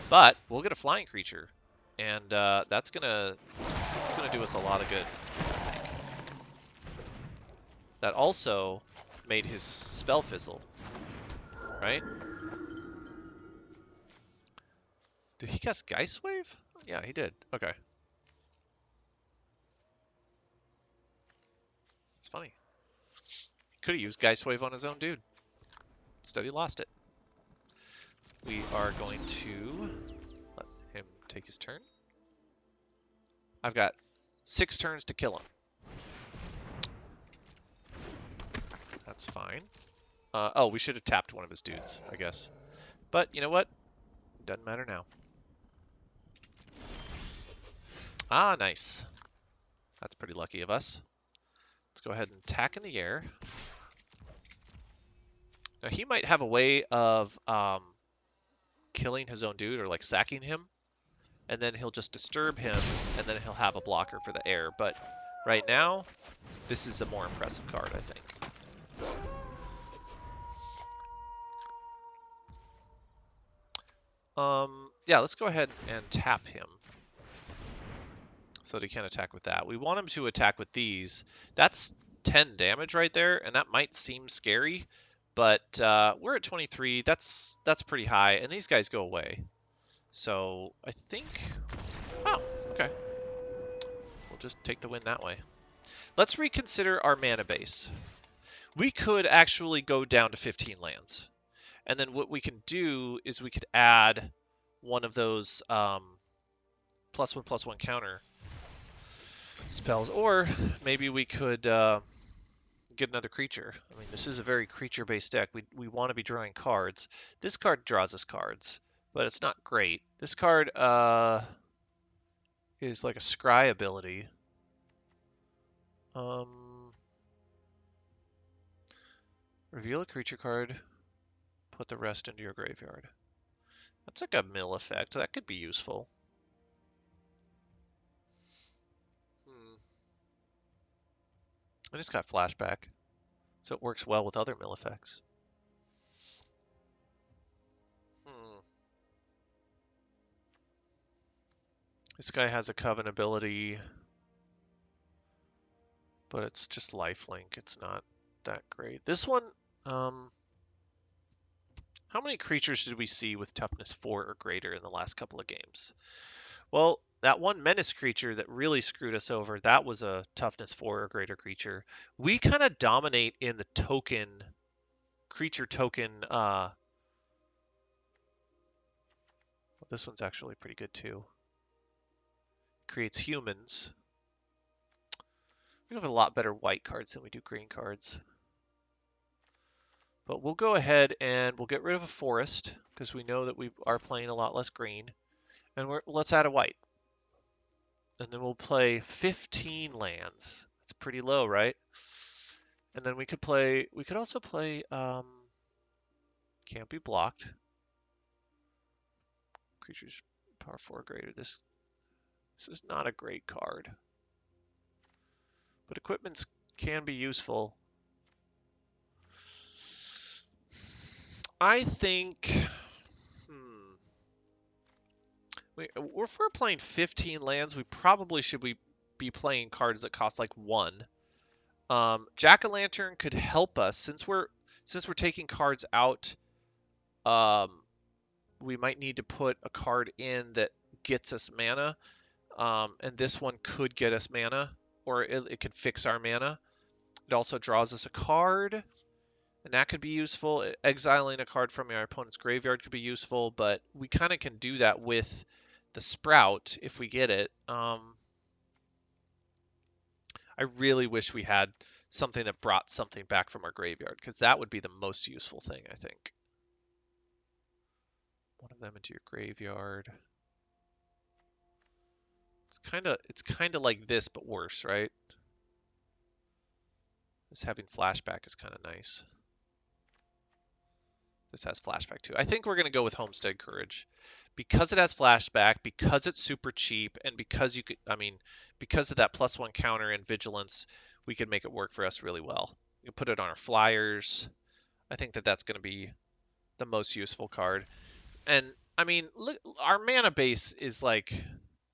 but we'll get a flying creature. And that's gonna do us a lot of good, I think. That also made his spell fizzle, right? Did he cast Geist Wave? Yeah, he did. Okay. It's funny. Could have used Geist Wave on his own dude. Instead, he lost it. We are going to let him take his turn. I've got 6 turns to kill him. That's fine. Oh, we should have tapped one of his dudes, I guess. But you know what? Doesn't matter now. Ah, nice. That's pretty lucky of us. Let's go ahead and attack in the air. Now he might have a way of killing his own dude, or like sacking him. And then he'll just disturb him, and then he'll have a blocker for the air. But right now, this is a more impressive card, I think. Yeah, let's go ahead and tap him so that he can't attack with that. We want him to attack with these. That's 10 damage right there, and that might seem scary, but we're at 23. That's pretty high, and these guys go away. So I think... Oh, okay. We'll just take the win that way. Let's reconsider our mana base. We could actually go down to 15 lands. And then what we can do is we could add one of those +1/+1 counter spells. Or maybe we could get another creature. I mean, this is a very creature-based deck. We want to be drawing cards. This card draws us cards, but it's not great. This card is like a scry ability. Reveal a creature card. Put the rest into your graveyard. That's like a mill effect. That could be useful. I just got flashback, so it works well with other mill effects. This guy has a Coven ability, but it's just lifelink. It's not that great. This one, how many creatures did we see with toughness 4 or greater in the last couple of games? Well, that one menace creature that really screwed us over, that was a toughness 4 or greater creature. We kind of dominate in the token, creature token. This one's actually pretty good too. Creates humans. We have a lot better white cards than we do green cards. But we'll go ahead and we'll get rid of a forest because we know that we are playing a lot less green. And let's add a white. And then we'll play 15 lands. That's pretty low, right? And then we could also play, can't be blocked. Creatures power 4 or greater. This is not a great card. But equipments can be useful. I think, if we're playing 15 lands, we probably should be playing cards that cost like 1. Jack-o'-lantern could help us since we're taking cards out. We might need to put a card in that gets us mana, and this one could get us mana, or it could fix our mana. It also draws us a card, and that could be useful. Exiling a card from our opponent's graveyard could be useful, but we kind of can do that with the Sprout if we get it. I really wish we had something that brought something back from our graveyard, because that would be the most useful thing, I think. One of them into your graveyard. It's kind of like this, but worse, right? This having flashback is kind of nice. This has flashback too. I think we're going to go with Homestead Courage. Because it has flashback, because it's super cheap, and because because of that +1 counter and vigilance, we can make it work for us really well. You can put it on our flyers. I think that that's going to be the most useful card. And I mean, look, our mana base is like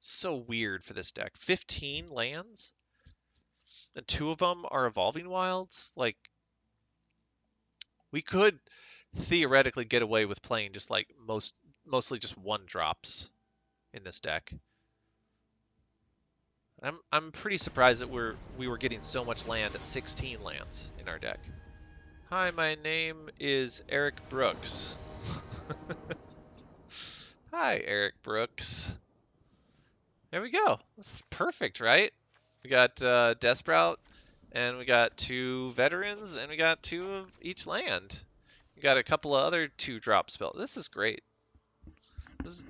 so weird for this deck. 15 lands, and 2 of them are Evolving Wilds. Like, we could theoretically get away with playing just like mostly just 1-drops in this deck. I'm pretty surprised that we were getting so much land at 16 lands in our deck. Hi, my name is Eric Brooks. Hi, Eric Brooks. There we go. This is perfect, right? We got Desprout, and we got 2 veterans, and we got 2 of each land. We got a couple of other 2-drop spells. This is great. This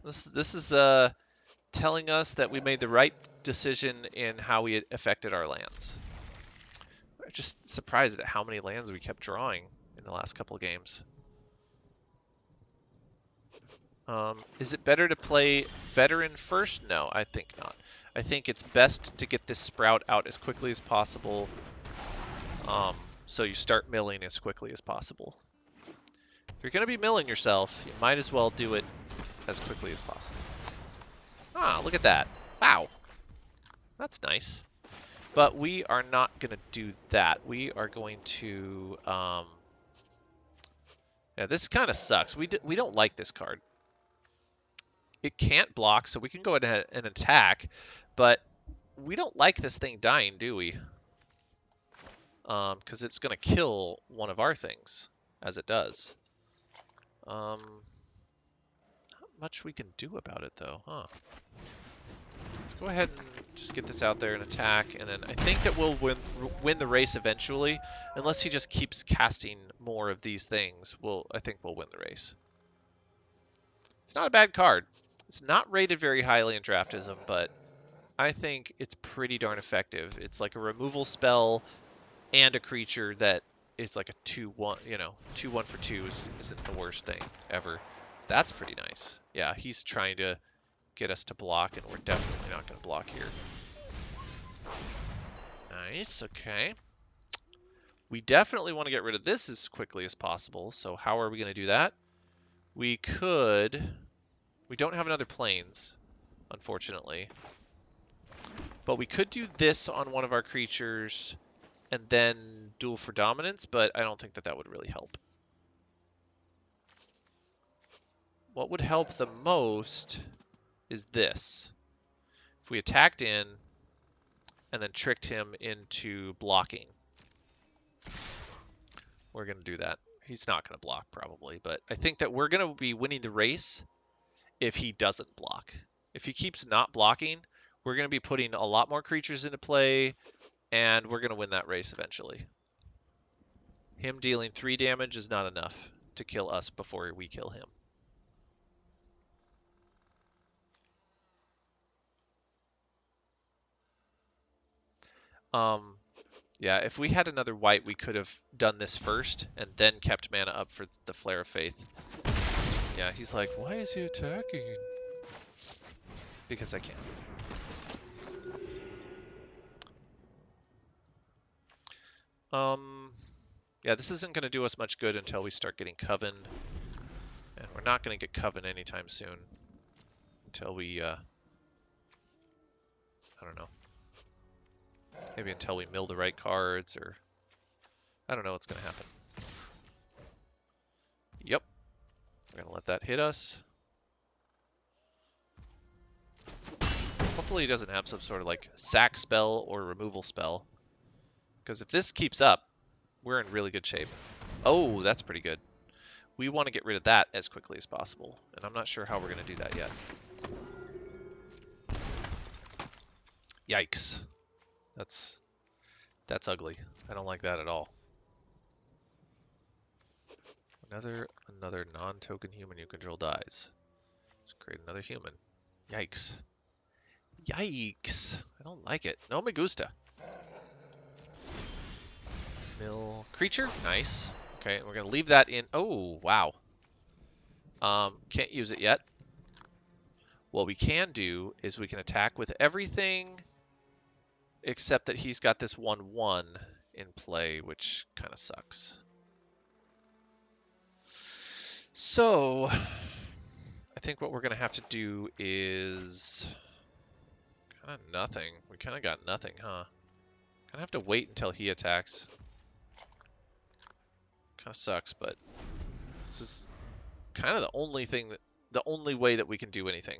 is telling us that we made the right decision in how we affected our lands. I'm just surprised at how many lands we kept drawing in the last couple of games. Is it better to play veteran first? No, I think not. I think it's best to get this Sprout out as quickly as possible, so you start milling as quickly as possible. If you're going to be milling yourself, you might as well do it as quickly as possible. Ah, look at that. Wow. That's nice. But we are not going to do that. We are going to... yeah, this kind of sucks. We don't like this card. It can't block, so we can go ahead and attack, but we don't like this thing dying, do we? Because it's going to kill one of our things, as it does. Not much we can do about it, though, huh? Let's go ahead and just get this out there and attack, and then I think that we'll win the race eventually. Unless he just keeps casting more of these things, I think we'll win the race. It's not a bad card. It's not rated very highly in Draftism, but I think it's pretty darn effective. It's like a removal spell and a creature that is like a 2-1, 2-1 for 2 isn't the worst thing ever. That's pretty nice. Yeah, he's trying to get us to block, and we're definitely not going to block here. Nice, okay. We definitely want to get rid of this as quickly as possible, so how are we going to do that? We don't have another planes, unfortunately. But we could do this on one of our creatures and then duel for dominance, but I don't think that would really help. What would help the most is this. If we attacked in and then tricked him into blocking. We're going to do that. He's not going to block probably, but I think that we're going to be winning the race if he doesn't block. If he keeps not blocking, we're going to be putting a lot more creatures into play, and we're going to win that race eventually. Him dealing 3 damage is not enough to kill us before we kill him. Yeah, if we had another white, we could have done this first and then kept mana up for the Flare of Faith. Yeah, he's like, why is he attacking? Because I can. Yeah, this isn't going to do us much good until we start getting Coven. And we're not going to get Coven anytime soon. Until we, I don't know. Maybe until we mill the right cards, or... I don't know what's going to happen. Yep. We're going to let that hit us. Hopefully he doesn't have some sort of, like, sack spell or removal spell. Because if this keeps up, we're in really good shape. Oh, that's pretty good. We want to get rid of that as quickly as possible. And I'm not sure how we're going to do that yet. Yikes. That's ugly. I don't like that at all. Another non-token human you control dies. Let's create another human. Yikes. Yikes. I don't like it. No me gusta. Mill creature. Nice. Okay, we're going to leave that in. Oh, wow. Can't use it yet. What we can do is we can attack with everything except that he's got this 1/1 in play, which kind of sucks. So, I think what we're going to have to do is kind of nothing. We kind of got nothing, huh? Kind of have to wait until he attacks. Kind of sucks, but this is kind of the only way that we can do anything.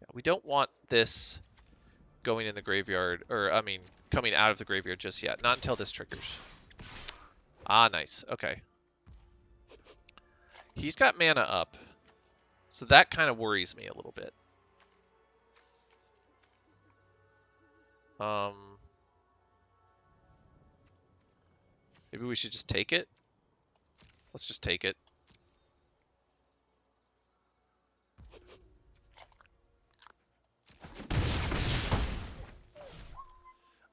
Yeah, we don't want this going in the graveyard, or I mean, coming out of the graveyard just yet. Not until this triggers. Ah, nice. Okay. He's got mana up, so that kind of worries me a little bit. Maybe we should just take it. Let's just take it.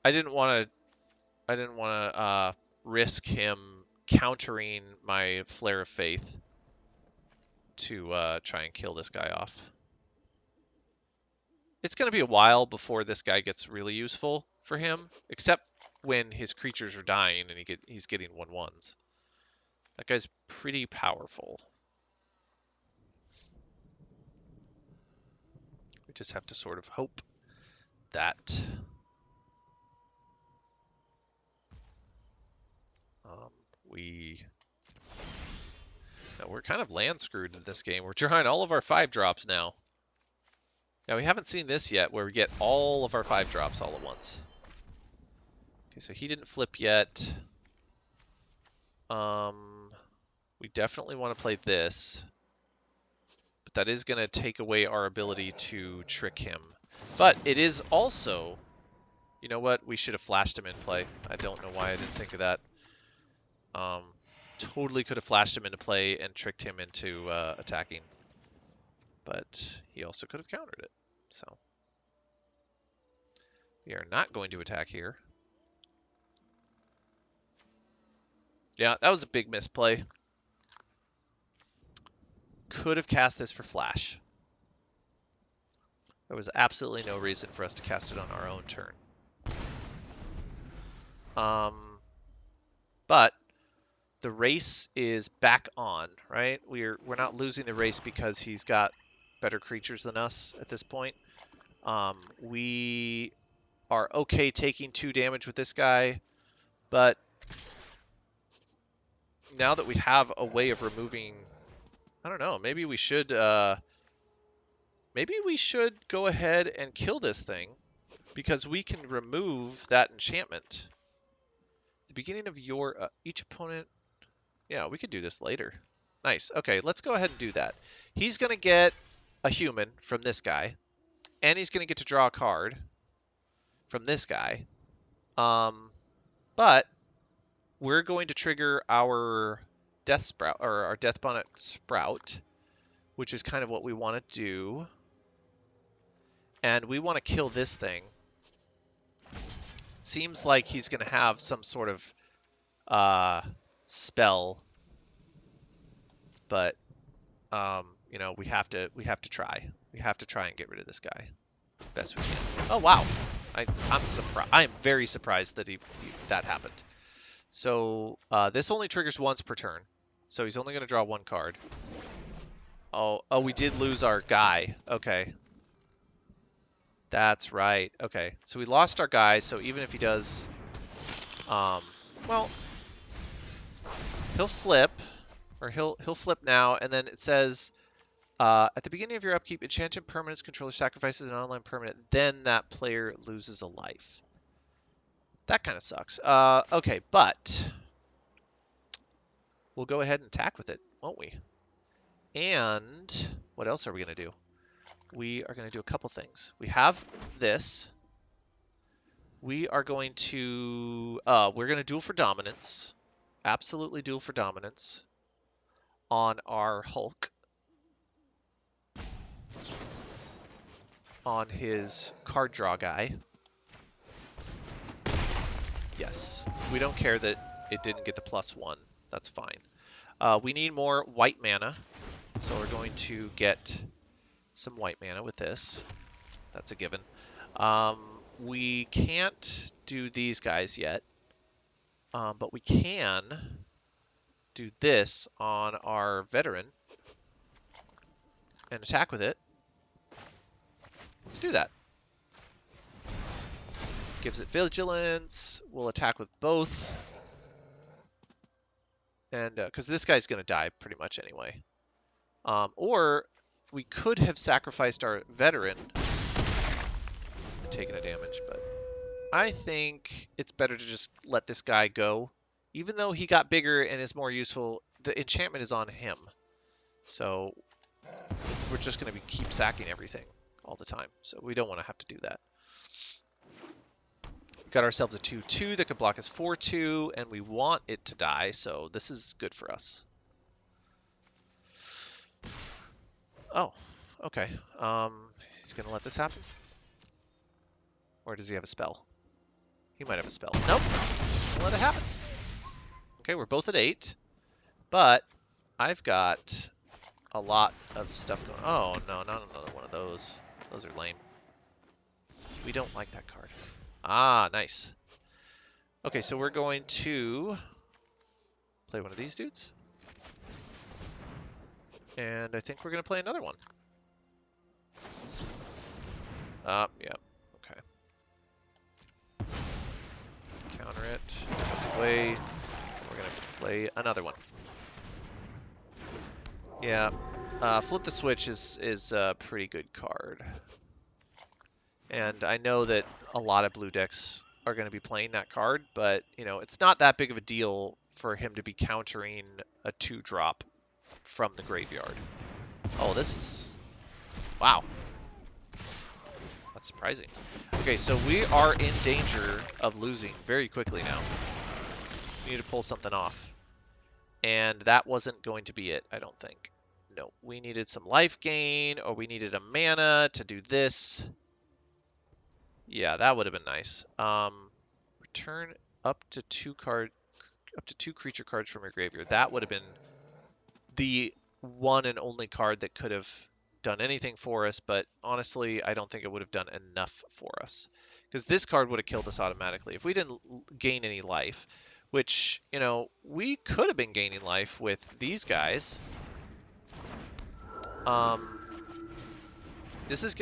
I didn't want to risk him countering my Flare of Faith to try and kill this guy off. It's going to be a while before this guy gets really useful for him, except when his creatures are dying and he's getting 1/1s. That guy's pretty powerful. just have to sort of hope that we're kind of land screwed in this game. We're drawing all of our 5-drops now. Now, we haven't seen this yet, where we get all of our 5-drops all at once. Okay, so he didn't flip yet. We definitely want to play this. But that is going to take away our ability to trick him. But it is also... You know what? We should have flashed him in play. I don't know why I didn't think of that. Totally could have flashed him into play and tricked him into attacking. But he also could have countered it. So we are not going to attack here. Yeah, that was a big misplay. Could have cast this for flash. There was absolutely no reason for us to cast it on our own turn. But the race is back on, right? We're not losing the race because he's got better creatures than us at this point. We are okay taking 2 damage with this guy, but now that we have a way of removing, I don't know, maybe we should go ahead and kill this thing because we can remove that enchantment. The beginning of your each opponent. Yeah, we could do this later. Nice. Okay, let's go ahead and do that. He's going to get a human from this guy, and he's going to get to draw a card from this guy. But we're going to trigger our Death Sprout, or our Death Bonnet Sprout, which is kind of what we want to do. And we want to kill this thing. Seems like he's going to have some sort of spell, but you know, we have to try. We have to try and get rid of this guy best we can. Oh wow, I'm surprised. I am very surprised that that happened. So this only triggers once per turn, so he's only going to draw 1 card. Oh, we did lose our guy. Okay. That's right. Okay, so we lost our guy, so even if he does... well, he'll flip, or he'll flip now, and then it says, at the beginning of your upkeep, enchanted permanents controller sacrifices an online permanent, then that player loses a life. That kind of sucks. Okay, but we'll go ahead and attack with it, won't we? And what else are we going to do? We are going to do a couple things. We have this. We are going to... we're going to duel for dominance. Absolutely duel for dominance on our Hulk. On his card draw guy. Yes. We don't care that it didn't get the +1. That's fine. We need more white mana. So we're going to get some white mana with this. That's a given. We can't do these guys yet. But we can do this on our veteran and attack with it. Let's do that. Gives it vigilance. We'll attack with both. And because this guy's going to die pretty much anyway. Or we could have sacrificed our veteran and taken a damage, but I think it's better to just let this guy go. Even though he got bigger and is more useful, the enchantment is on him. So we're just going to keep sacking everything all the time. So we don't want to have to do that. We got ourselves a 2/2 that could block us 4/2, and we want it to die, so this is good for us. Oh, okay. He's going to let this happen? Or does he have a spell? He might have a spell. Nope. We'll let it happen. Okay, we're both at 8. But I've got a lot of stuff going on. Oh, no, not another one of those. Those are lame. We don't like that card. Ah, nice. Okay, so we're going to play one of these dudes. And I think we're going to play another one. Yeah. Okay. Counter it. Play. We're gonna play another one. Yeah. Flip the Switch is a pretty good card. And I know that a lot of blue decks are going to be playing that card, but, you know, it's not that big of a deal for him to be countering a 2-drop from the graveyard. Oh, this is... Wow. That's surprising. Okay, so we are in danger of losing very quickly now. We need to pull something off. And that wasn't going to be it, I don't think. No, we needed some life gain, or we needed a mana to do this. Yeah, that would have been nice. Return up to two creature cards from your graveyard. That would have been the one and only card that could have done anything for us, but honestly, I don't think it would have done enough for us. Because this card would have killed us automatically. If we didn't gain any life, which, you know, we could have been gaining life with these guys. This is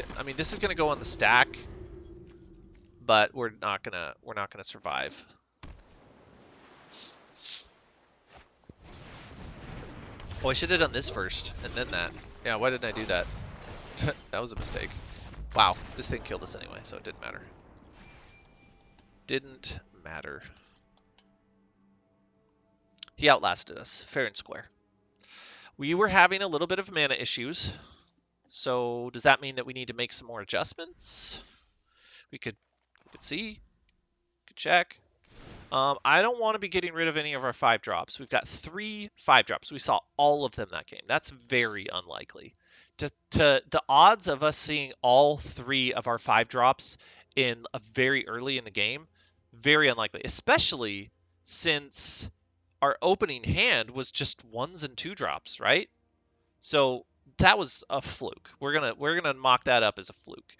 gonna go on the stack, but we're not gonna survive. Oh, I should have done this first, and then that. Yeah, why didn't I do that? That was a mistake. Wow, this thing killed us anyway, so it didn't matter. Didn't matter. He outlasted us, fair and square. We were having a little bit of mana issues, so does that mean that we need to make some more adjustments? We could see, could check. I don't want to be getting rid of any of our 5-drops. We've got 3 5-drops. We saw all of them that game. That's very unlikely. The odds of us seeing all 3 of our 5-drops in a very early in the game, very unlikely. Especially since our opening hand was just 1s and 2-drops, right? So that was a fluke. We're gonna mock that up as a fluke.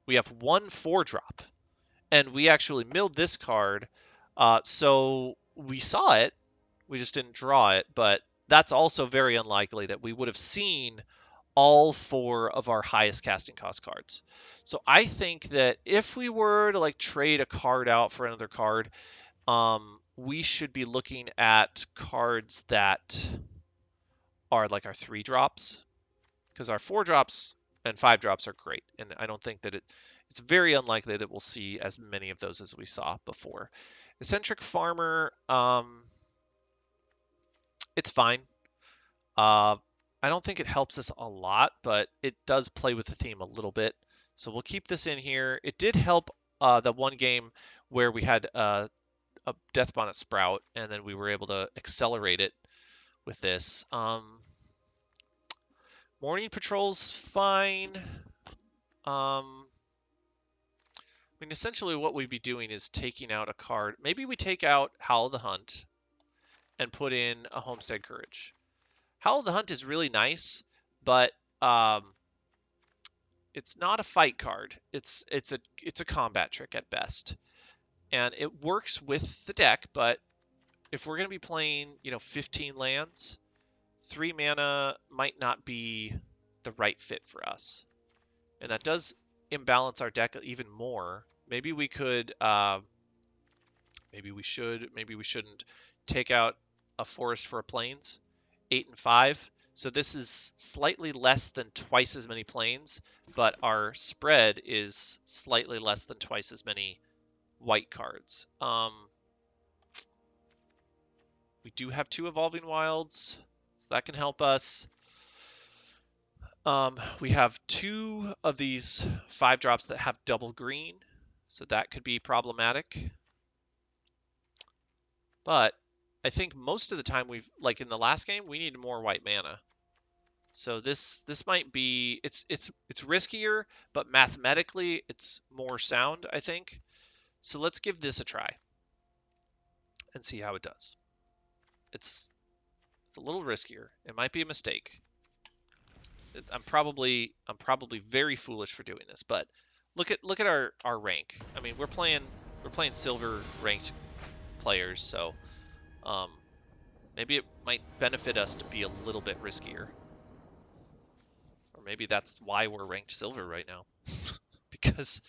We have 1 4-drop. And we actually milled this card, so we saw it, we just didn't draw it, but that's also very unlikely that we would have seen all 4 of our highest casting cost cards. So I think that if we were to like trade a card out for another card, we should be looking at cards that are like our 3-drops, because our 4-drops and 5-drops are great, and I don't think that it's very unlikely that we'll see as many of those as we saw before. Eccentric Farmer, it's fine. I don't think it helps us a lot, but it does play with the theme a little bit. So we'll keep this in here. It did help the one game where we had a Death Bonnet Sprout, and then we were able to accelerate it with this. Morning Patrol's fine. I mean, essentially what we'd be doing is taking out a card. Maybe we take out Howl of the Hunt and put in a Homestead Courage. Howl of the Hunt is really nice, but it's not a fight card. It's a combat trick at best. And it works with the deck, but if we're going to be playing, 15 lands, 3 mana might not be the right fit for us. And that does imbalance our deck even more. Maybe we could, maybe we shouldn't take out a forest for a plains, 8 and 5. So this is slightly less than twice as many plains, but our spread is slightly less than twice as many white cards. We do have 2 Evolving Wilds, so that can help us. We have 2 of these 5-drops that have double green, so that could be problematic. But I think most of the time like in the last game, we needed more white mana. So this might be, it's riskier, but mathematically it's more sound, I think. So let's give this a try and see how it does. It's a little riskier. It might be a mistake. I'm probably very foolish for doing this, but look at our rank. I mean, we're playing silver ranked players, so maybe it might benefit us to be a little bit riskier. Or maybe that's why we're ranked silver right now. Because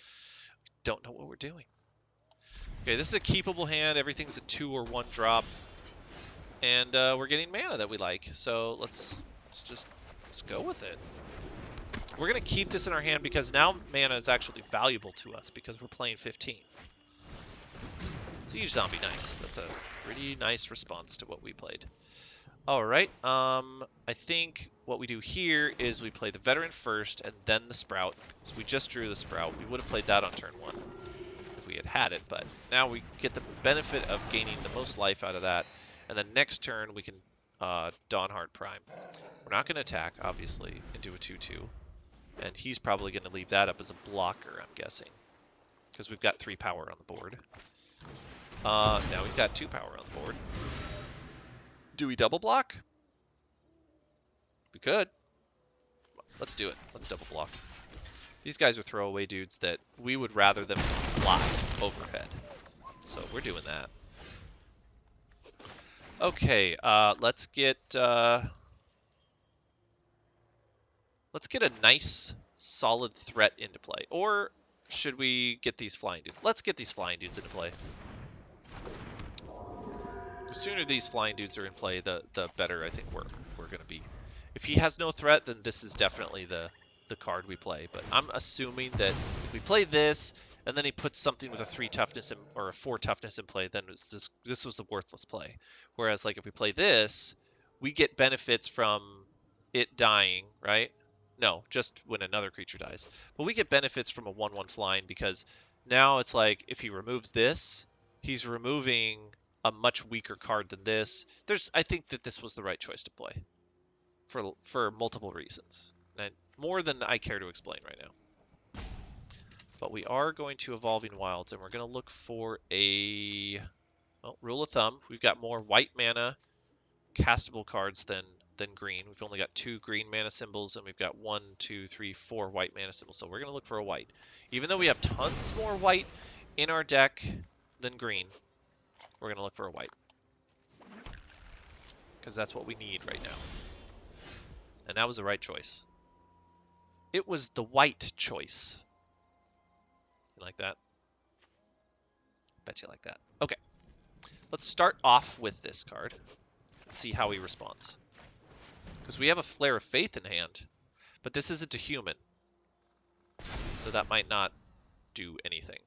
we don't know what we're doing. Okay, this is a keepable hand. Everything's a 2 or 1 drop. And we're getting mana that we like. So let's go with it. We're going to keep this in our hand because now mana is actually valuable to us because we're playing 15. Siege Zombie, nice. That's a pretty nice response to what we played. Alright, I think what we do here is we play the Veteran first and then the Sprout. So we just drew the Sprout. We would have played that on turn 1 if we had it, but now we get the benefit of gaining the most life out of that. And then next turn we can Dawnheart Prime. We're not going to attack, obviously, and do a 2-2. And he's probably going to leave that up as a blocker, I'm guessing. Because we've got 3 power on the board. Now we've got 2 power on the board. Do we double block? We could. Let's do it. Let's double block. These guys are throwaway dudes that we would rather them fly overhead. So we're doing that. Okay, let's get a nice, solid threat into play. Or should we get these flying dudes? Let's get these flying dudes into play. The sooner these flying dudes are in play, the better I think we're going to be. If he has no threat, then this is definitely the card we play. But I'm assuming that if we play this, and then he puts something with a 3 toughness or a 4 toughness in play, then this was a worthless play. Whereas, like, if we play this, we get benefits from it dying, right? No, just when another creature dies. But we get benefits from a 1/1 flying because now it's like, if he removes this, he's removing a much weaker card than this. I think that this was the right choice to play for multiple reasons. And more than I care to explain right now. But we are going to Evolving Wilds, and we're going to look for a rule of thumb. We've got more white mana castable cards than green. We've only got 2 green mana symbols, and we've got 1, 2, 3, 4 white mana symbols. So we're going to look for a white. Even though we have tons more white in our deck than green, we're going to look for a white. Because that's what we need right now. And that was the right choice. It was the white choice. You like that? Bet you like that. Okay. Let's start off with this card and see how he responds. Because we have a Flare of Faith in hand, but this isn't a human. So that might not do anything.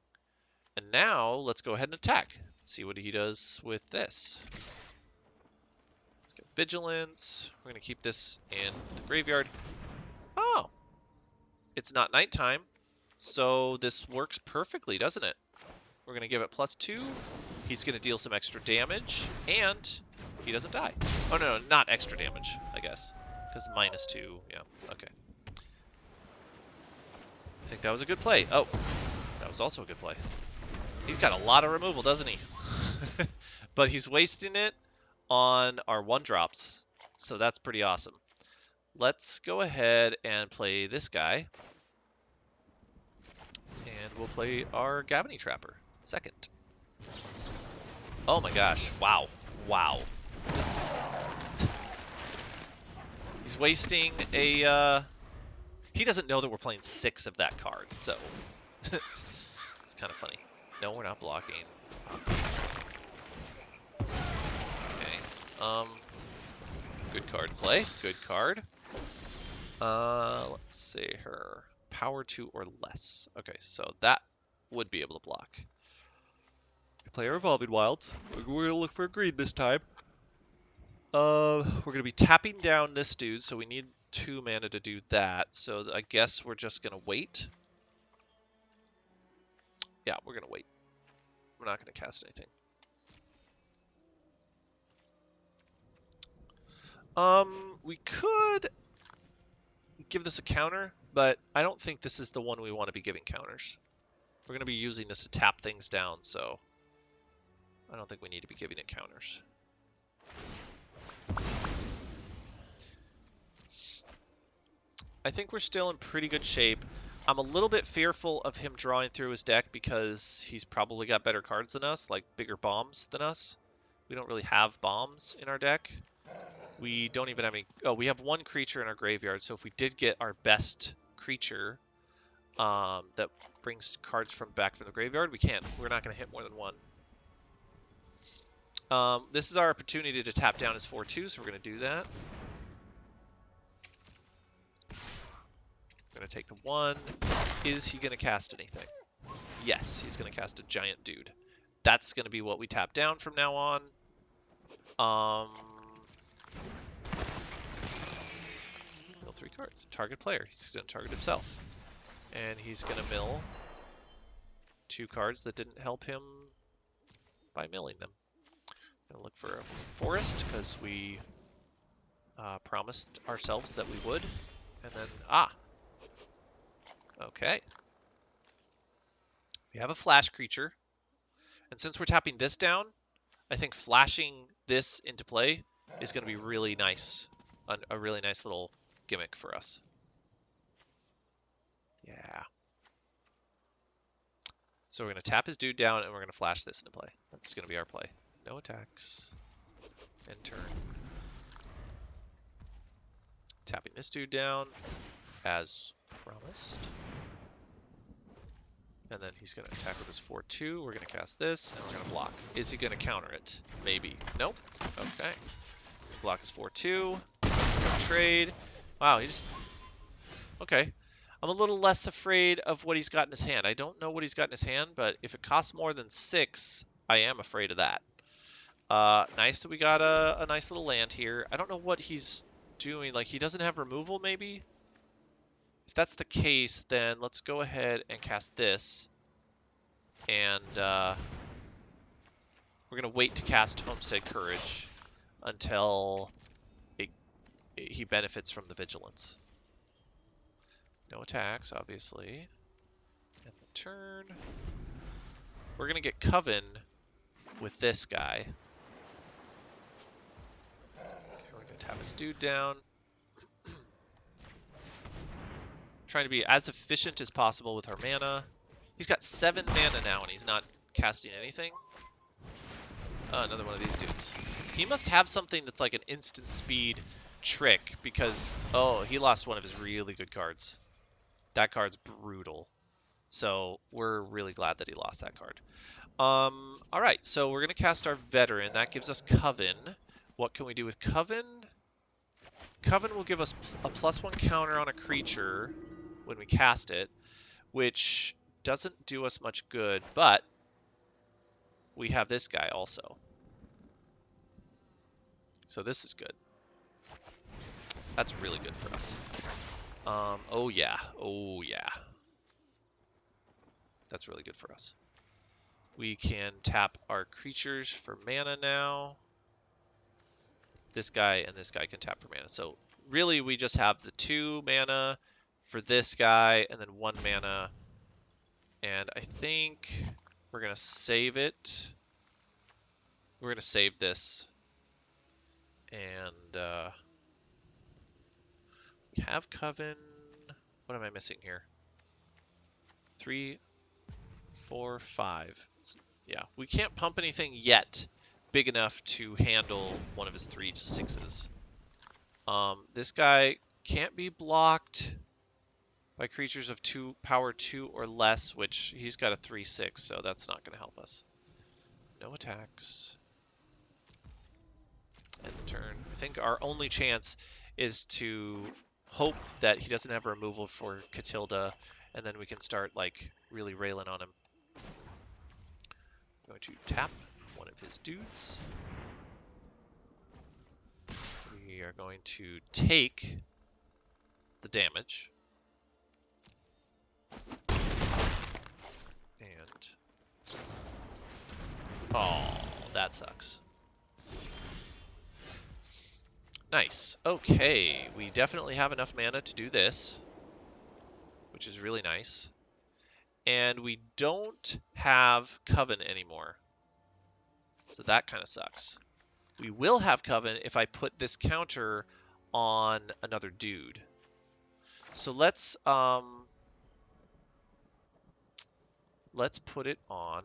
And now, let's go ahead and attack. See what he does with this. Let's get Vigilance. We're going to keep this in the graveyard. Oh! It's not nighttime, so this works perfectly, doesn't it? We're going to give it +2. He's going to deal some extra damage, and he doesn't die. Oh, no, not extra damage, I guess. Because -2, yeah, okay. I think that was a good play. Oh, that was also a good play. He's got a lot of removal, doesn't he? But he's wasting it on our 1-drops, so that's pretty awesome. Let's go ahead and play this guy. And we'll play our Gavany Trapper second. Oh my gosh, wow. Wow. This is... He's wasting a... He doesn't know that we're playing 6 of that card, so... It's kind of funny. No, we're not blocking. Okay. Good card to play. Good card. Let's see her. Power 2 or less. Okay, so that would be able to block. Play our Evolving Wilds. We're going to look for a green this time. We're going to be tapping down this dude, so we need 2 mana to do that. So I guess we're just going to wait. Yeah, we're going to wait. We're not going to cast anything. We could give this a counter, but I don't think this is the one we want to be giving counters. We're going to be using this to tap things down, so I don't think we need to be giving it counters. I think we're still in pretty good shape. I'm a little bit fearful of him drawing through his deck because he's probably got better cards than us, like bigger bombs than us. We don't really have bombs in our deck. we don't even have any... Oh, we have one creature in our graveyard, so if we did get our best creature that brings cards back from the graveyard, we can't. We're not going to hit more than one. This is our opportunity to tap down his 4/2, so we're going to do that. We're going to take the 1. Is he going to cast anything? Yes, he's going to cast a giant dude. That's going to be what we tap down from now on. Mill 3 cards. Target player. He's going to target himself. And he's going to mill 2 cards that didn't help him by milling them. Going to look for a forest because we promised ourselves that we would. And then, okay. We have a flash creature. And since we're tapping this down, I think flashing this into play is going to be really nice. A really nice little gimmick for us. Yeah. So we're going to tap his dude down and we're going to flash this into play. That's going to be our play. No attacks. End turn. Tapping this dude down as promised. And then he's going to attack with his 4/2. We're going to cast this, and we're going to block. Is he going to counter it? Maybe. Nope. Okay. Block his 4/2. Trade. Wow, he just... Okay. I'm a little less afraid of what he's got in his hand. I don't know what he's got in his hand, but if it costs more than 6, I am afraid of that. Nice that we got a nice little land here. I don't know what he's doing. Like, he doesn't have removal, maybe? If that's the case, then let's go ahead and cast this. And we're going to wait to cast Homestead Courage until he benefits from the Vigilance. No attacks, obviously. And the turn. We're going to get Coven with this guy. Okay, we're going to tap his dude down. Trying to be as efficient as possible with our mana. He's got 7 mana now and he's not casting anything. Another one of these dudes. He must have something that's like an instant speed trick because, oh, he lost one of his really good cards. That card's brutal. So we're really glad that he lost that card. Alright, so we're going to cast our Veteran. That gives us Coven. What can we do with Coven? Coven will give us a +1 counter on a creature when we cast it, which doesn't do us much good, but we have this guy also. So this is good. That's really good for us. Oh yeah. Oh yeah. That's really good for us. We can tap our creatures for mana now. This guy and this guy can tap for mana. So really we just have the 2 mana for this guy and then 1 mana. And I think we're going to save it. We're going to save this. And we have Coven. What am I missing here? 3, 4, 5. Yeah, we can't pump anything yet big enough to handle one of his 3/6s. This guy can't be blocked by creatures of power 2 or less, which he's got a 3/6, so that's not going to help us. No attacks. End the turn. I think our only chance is to hope that he doesn't have a removal for Katilda, and then we can start like really railing on him. I'm going to tap one of his dudes. We are going to take the damage. And... oh, that sucks. Nice. Okay, we definitely have enough mana to do this, which is really nice. And we don't have Coven anymore. So that kind of sucks. We will have Coven if I put this counter on another dude. So let's put it on.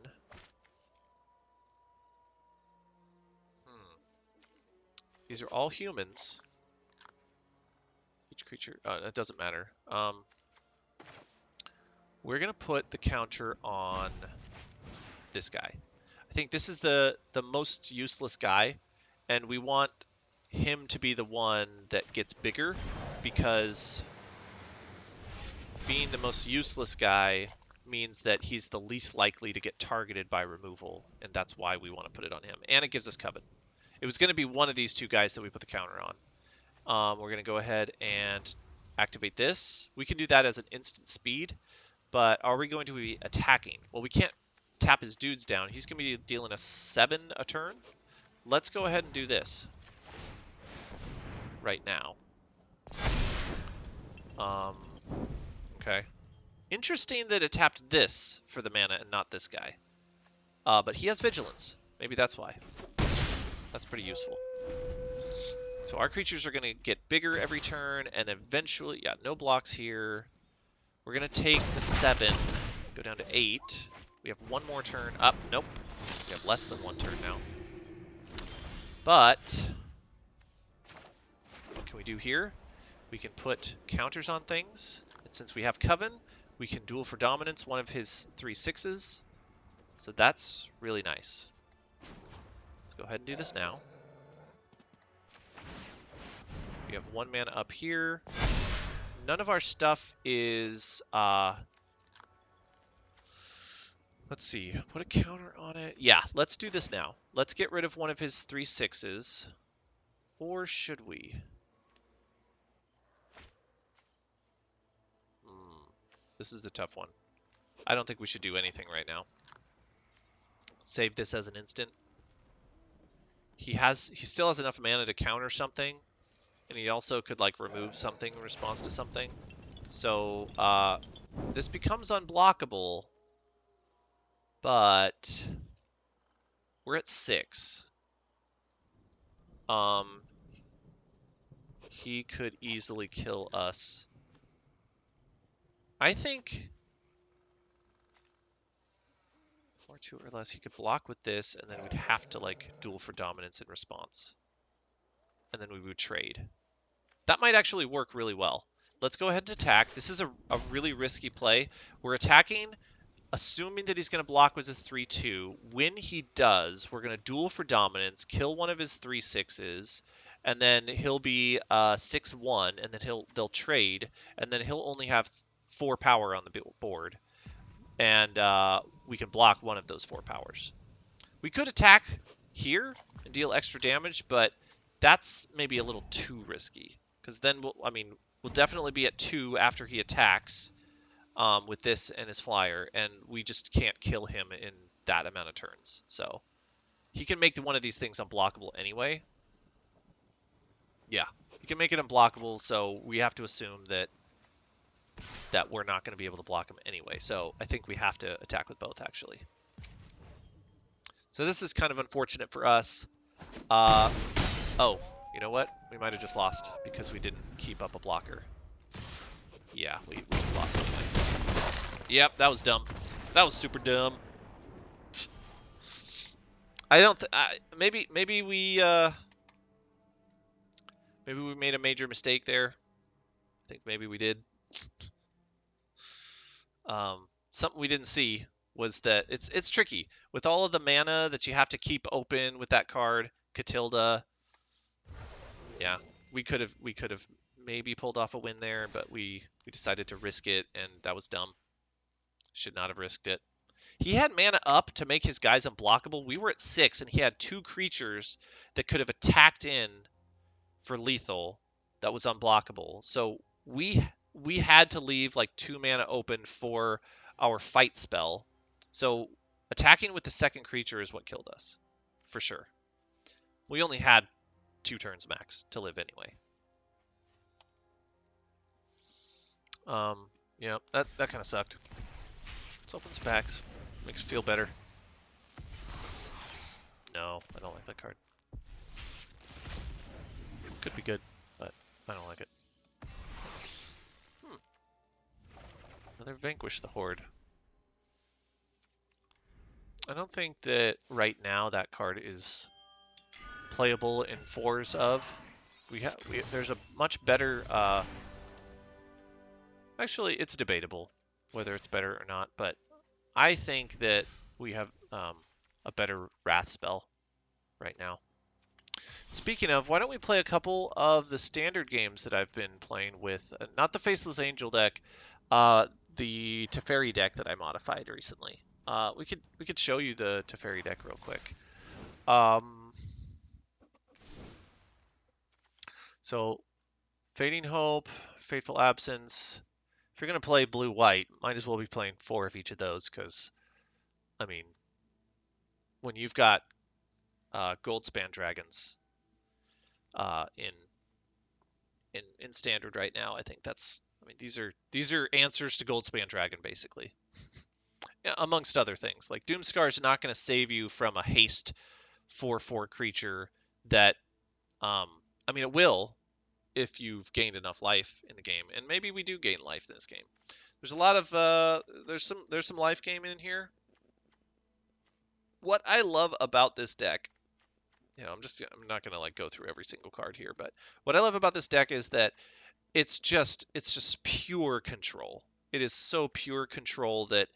These are all humans. Each creature, it doesn't matter. We're gonna put the counter on this guy. I think this is the most useless guy, and we want him to be the one that gets bigger, because being the most useless guy means that he's the least likely to get targeted by removal, and that's why we want to put it on him. And it gives us coven. It was going to be one of these two guys that we put the counter on. We're going to go ahead and activate this. We can do that as an instant speed, but are we going to be attacking? Well, we can't tap his dudes down. He's going to be dealing us 7 a turn. Let's go ahead and do this right now. Okay. Interesting that it tapped this for the mana and not this guy. But he has vigilance. Maybe that's why. That's pretty useful. So our creatures are going to get bigger every turn, and eventually, yeah, no blocks here. We're going to take the 7, go down to 8. We have one more turn up. Nope. We have less than one turn now. But what can we do here? We can put counters on things. And since we have Coven, we can duel for dominance one of his 3/6s. So that's really nice. Let's go ahead and do this now. We have 1 mana up here. None of our stuff is... let's see. Put a counter on it. Yeah, let's do this now. Let's get rid of one of his 3/6s. Or should we? This is the tough one. I don't think we should do anything right now. Save this as an instant. He still has enough mana to counter something, and he also could like remove something in response to something. So this becomes unblockable, but we're at 6. He could easily kill us. I think 4, 2 or less. He could block with this, and then we'd have to like duel for dominance in response, and then we would trade. That might actually work really well. Let's go ahead and attack. This is a really risky play. We're attacking, assuming that he's going to block with his 3/2. When he does, we're going to duel for dominance, kill one of his 3/6s, and then he'll be 6/1, and then they'll trade, and then he'll only have 4 power on the board, and we can block one of those 4 powers. We could attack here and deal extra damage, but that's maybe a little too risky, because then we'll definitely be at 2 after he attacks with this and his flyer, and we just can't kill him in that amount of turns. So he can make one of these things unblockable anyway. Yeah, he can make it unblockable, so we have to assume that we're not going to be able to block him anyway. So I think we have to attack with both, actually. So this is kind of unfortunate for us. Oh, you know what? We might have just lost because we didn't keep up a blocker. Yeah, we just lost anyway. Yep, that was dumb. That was super dumb. I don't. Maybe we made a major mistake there. I think maybe we did. Something we didn't see was that it's tricky with all of the mana that you have to keep open with that card, Katilda. Yeah, we could have maybe pulled off a win there, but we decided to risk it, and that was dumb. Should not have risked it. He had mana up to make his guys unblockable. We were at 6, and he had 2 creatures that could have attacked in for lethal that was unblockable. So we had to leave like 2 mana open for our fight spell. So attacking with the second creature is what killed us, for sure. We only had 2 turns max to live anyway. Yeah, that kind of sucked. Let's open some packs. Makes it feel better. No, I don't like that card. Could be good, but I don't like it. Another Vanquish the Horde. I don't think that right now that card is playable in 4s of. There's a much better. Actually, it's debatable whether it's better or not, but I think that we have a better Wrath spell right now. Speaking of, why don't we play a couple of the standard games that I've been playing with? Not the Faceless Angel deck, the Teferi deck that I modified recently. We could show you the Teferi deck real quick. So, Fading Hope, Fateful Absence. If you're gonna play blue-white, might as well be playing 4 of each of those, because, I mean, when you've got Goldspan Dragons in standard right now, I think that's. I mean, these are answers to Goldspan Dragon, basically. Yeah, amongst other things. Like Doomscar is not going to save you from a haste 4/4 creature that, I mean, it will if you've gained enough life in the game, and maybe we do gain life in this game. There's a lot of there's some life gain in here. What I love about this deck, I'm not gonna like go through every single card here, but what I love about this deck is that it's just pure control. It is so pure control that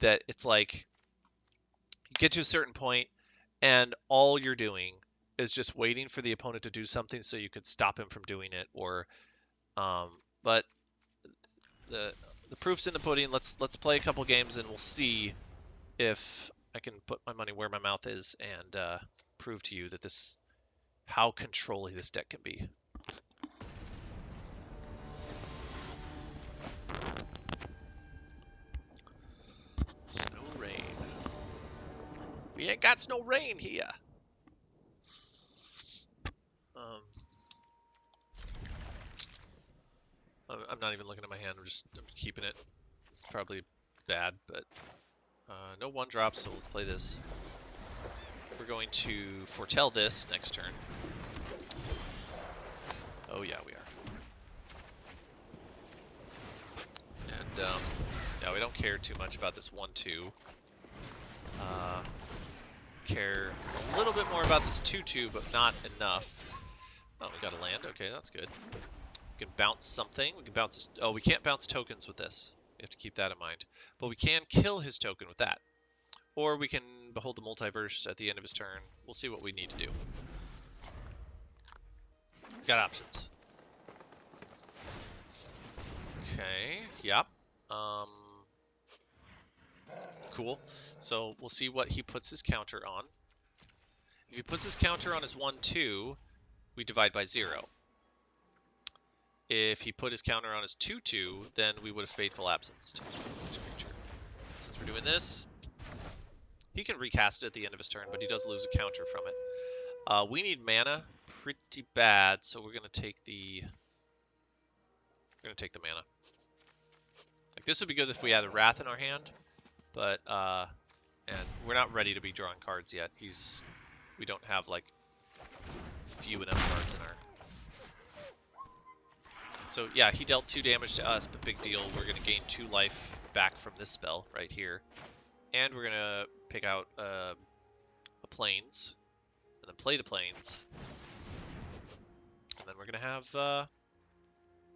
it's like you get to a certain point and all you're doing is just waiting for the opponent to do something so you could stop him from doing it, or but the proof's in the pudding. Let's play a couple games and we'll see if I can put my money where my mouth is and prove to you that how controlling this deck can be. Snow rain. We ain't got snow rain here. I'm not even looking at my hand. I'm keeping it. It's probably bad, but no 1-drops, so let's play this. We're going to foretell this next turn. Oh yeah, we are. And yeah, we don't care too much about this 1/2. Care a little bit more about this 2/2, but not enough. Oh, we got a land. Okay, that's good. We can bounce something. We can bounce this. Oh, we can't bounce tokens with this. We have to keep that in mind. But we can kill his token with that. Or we can behold the multiverse at the end of his turn. We'll see what we need to do. We got options. Okay, yep. Cool. So we'll see what he puts his counter on. If he puts his counter on his 1/2, we divide by 0. If he put his counter on his 2/2, then we would have Fateful Absenced this creature. Since we're doing this, he can recast it at the end of his turn, but he does lose a counter from it. We need mana pretty bad, so we're gonna take the mana. Like, this would be good if we had a Wrath in our hand, but and we're not ready to be drawing cards yet. We don't have like few enough cards in our. So yeah, he dealt 2 damage to us, but big deal. We're gonna gain 2 life back from this spell right here, and we're gonna pick out a Plains, and then play the Plains, and then we're gonna have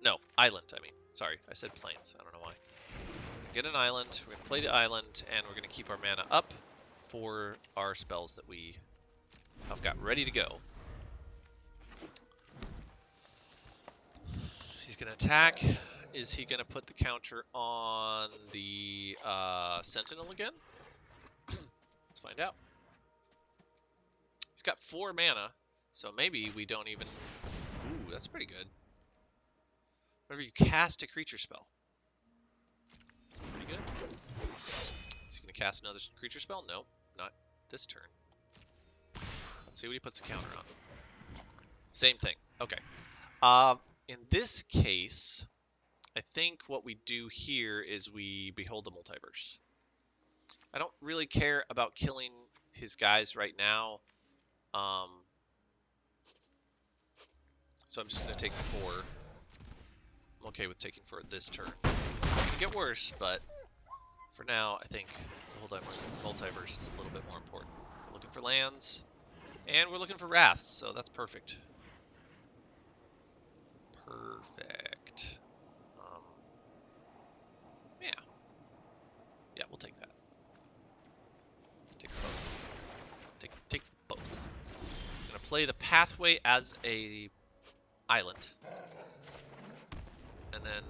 no, Island. I mean, sorry, I said Plains. I don't know why. Get an island. We're gonna play the island, and we're gonna keep our mana up for our spells that we have got ready to go. He's gonna attack. Is he gonna put the counter on the Sentinel again? Let's find out. He's got 4 mana, so maybe we don't even. Ooh, that's pretty good. Whenever you cast a creature spell, it's pretty good. Is he gonna cast another creature spell? No, not this turn. Let's see what he puts the counter on. Same thing. Okay. In this case, I think what we do here is we behold the multiverse. I don't really care about killing his guys right now. So I'm just going to take 4. I'm okay with taking 4 this turn. It can get worse, but for now, I think the multiverse is a little bit more important. We're looking for lands. And we're looking for wraths, so that's perfect. Perfect. Yeah. Yeah, we'll take that. Take both. Take both. I'm gonna play the pathway as a island. And then,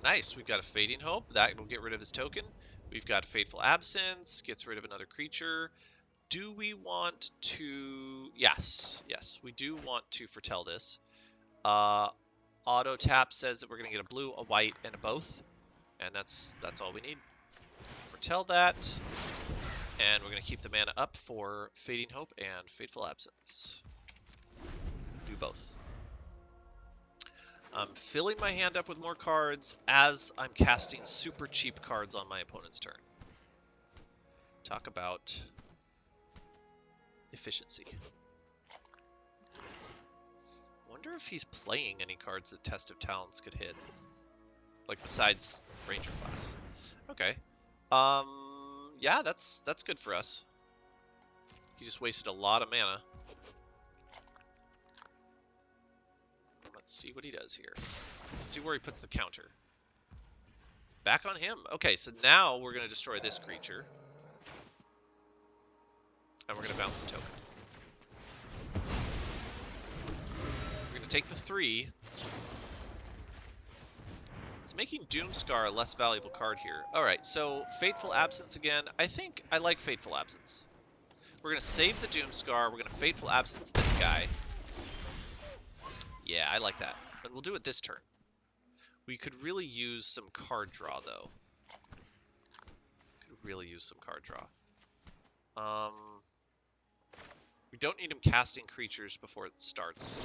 nice, we've got a Fading Hope. That will get rid of his token. We've got Fateful Absence, gets rid of another creature. Do we want to... Yes, we do want to foretell this. Auto tap says that we're going to get a blue, a white, and a both. And that's all we need. Foretell that. And we're going to keep the mana up for Fading Hope and Fateful Absence. Do both. I'm filling my hand up with more cards as I'm casting super cheap cards on my opponent's turn. Talk about efficiency. Wonder if he's playing any cards that Test of Talents could hit. Like besides Ranger class. Okay. Yeah, that's good for us. He just wasted a lot of mana. Let's see what he does here. Let's see where he puts the counter. Back on him. Okay, so now we're going to destroy this creature. And we're going to bounce the token. We're going to take the 3. It's making Doomscar a less valuable card here. Alright, so Fateful Absence again. I think I like Fateful Absence. We're going to save the Doomscar. We're going to Fateful Absence this guy. Yeah, I like that. And we'll do it this turn. We could really use some card draw, though. Could really use some card draw. We don't need him casting creatures before it starts.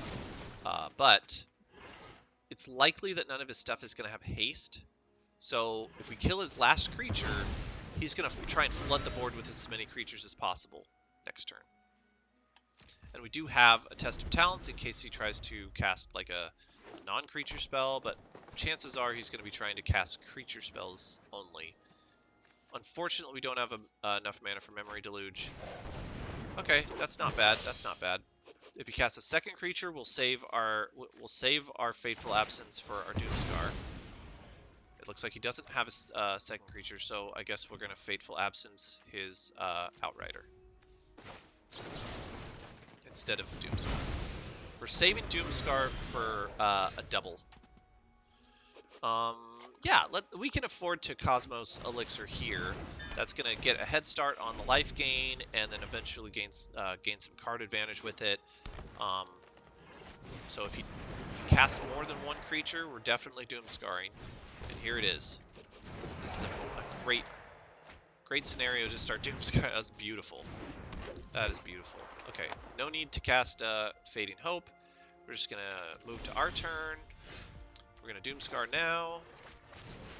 But it's likely that none of his stuff is going to have haste. So if we kill his last creature, he's going to try and flood the board with as many creatures as possible next turn. And we do have a Test of Talents in case he tries to cast like a non-creature spell, but chances are he's going to be trying to cast creature spells only. Unfortunately, we don't have enough mana for Memory Deluge. Okay, that's not bad. That's not bad. If he casts a second creature, we'll save our Fateful Absence for our Doomscar. It looks like he doesn't have a second creature, so I guess we're going to Fateful Absence his Outrider instead of Doomscar. We're saving Doomscar for a double. Yeah, we can afford to Cosmos Elixir here. That's going to get a head start on the life gain, and then eventually gain some card advantage with it. So if he casts more than one creature, we're definitely Doomscarring. And here it is. This is a great scenario to start Doomscar. That's beautiful. That is beautiful. Okay, no need to cast Fading Hope. We're just going to move to our turn. We're going to Doomscar now.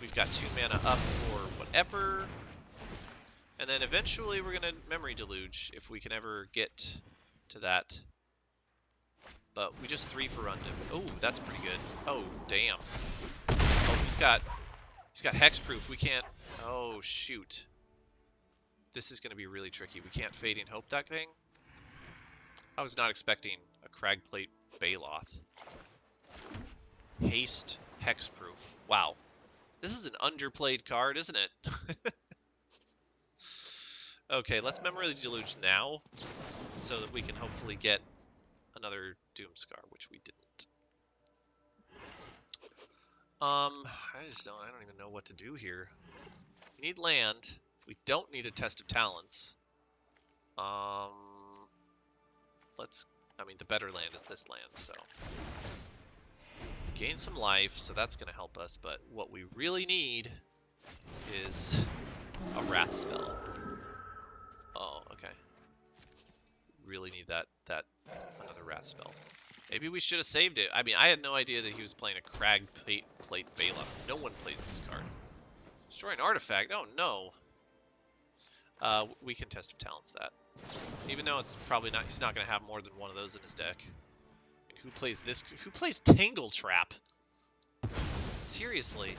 We've got 2 mana up for whatever. And then eventually we're going to Memory Deluge if we can ever get to that. But we just 3 for Rundum. Oh, that's pretty good. Oh, damn. Oh, he's got Hexproof. We can't... Oh, shoot. This is going to be really tricky. We can't Fading Hope that thing. I was not expecting a Cragplate Baloth. Haste Hexproof. Wow. This is an underplayed card, isn't it? Okay, let's Memory Deluge now, so that we can hopefully get another Doomscar, which we didn't. I don't even know what to do here. We need land. We don't need a Test of Talents. The better land is this land, so. Gain some life, so that's going to help us, but what we really need is a Wrath spell. Oh, okay. Really need that another Wrath spell. Maybe we should have saved it. I mean, I had no idea that he was playing a Cragplate Baloth. No one plays this card. Destroy an artifact? Oh, no. We can Test of Talents that. Even though it's probably not, he's not going to have more than one of those in his deck. And who plays this? Who plays Tangle Trap? Seriously.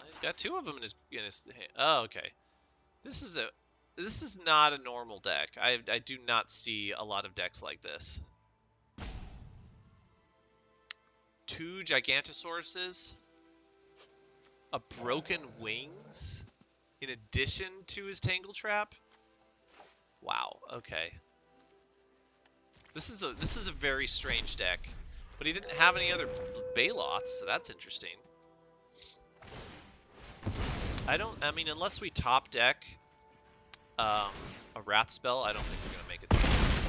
He's got 2 of them in his hand. Oh, okay. This is this is not a normal deck. I do not see a lot of decks like this. 2 Gigantosauruses, a Broken Wings, in addition to his Tangle Trap. Wow. Okay. This is a very strange deck, but he didn't have any other Baloths, so that's interesting. I mean, unless we top deck a Wrath spell, I don't think we're gonna make it to this.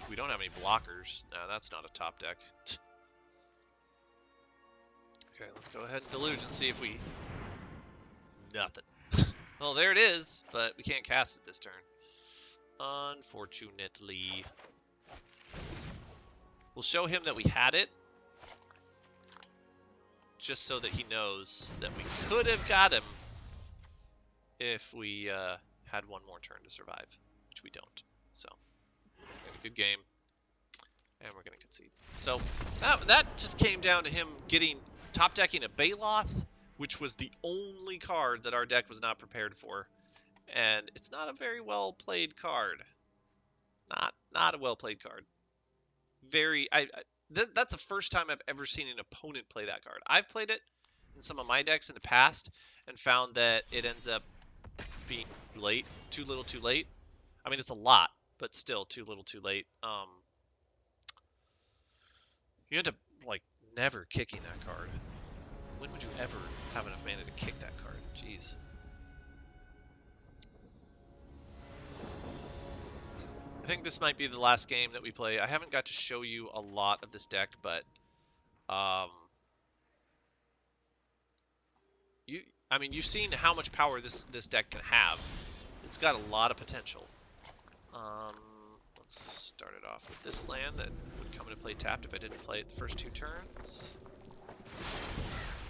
We don't have any blockers. No, that's not a top deck. Okay, let's go ahead and Deluge and see if we... Nothing. Well, there it is, but we can't cast it this turn. Unfortunately. We'll show him that we had it, just so that he knows that we could have got him if we had one more turn to survive, which we don't. So, we had a good game, and we're going to concede. So, that just came down to him top decking a Baloth, which was the only card that our deck was not prepared for. And it's not a very well played card. Not a well played card. That's the first time I've ever seen an opponent play that card. I've played it in some of my decks in the past and found that it ends up being too late, too little, too late. I mean, it's a lot, but still too little, too late. You end up like never kicking that card. When would you ever have enough mana to kick that card? Jeez. I think this might be the last game that we play. I haven't got to show you a lot of this deck, but you've seen how much power this deck can have. It's got a lot of potential. Let's start it off with this land that would come into play tapped if I didn't play it the first 2 turns.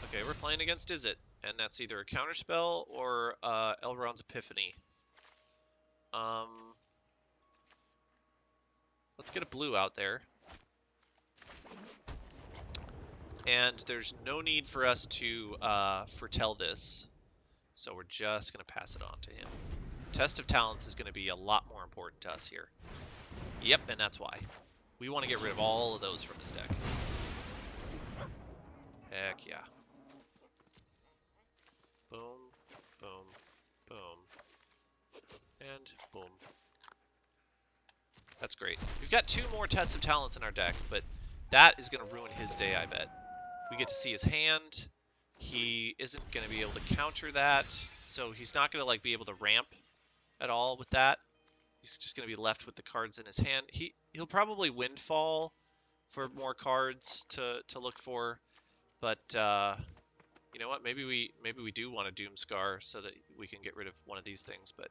Okay, we're playing against Izzet, and that's either a counterspell or Elrond's Epiphany. Let's get a blue out there. And there's no need for us to foretell this, so we're just going to pass it on to him. Test of Talents is going to be a lot more important to us here. Yep, and that's why. We want to get rid of all of those from his deck. Heck yeah. Boom, boom, boom, and boom. That's great. We've got 2 more Tests of Talents in our deck, but that is going to ruin his day, I bet. We get to see his hand. He isn't going to be able to counter that, so he's not going to like be able to ramp at all with that. He's just going to be left with the cards in his hand. He'll probably Windfall for more cards to look for, but you know what? Maybe we do want a Doomscar so that we can get rid of one of these things. But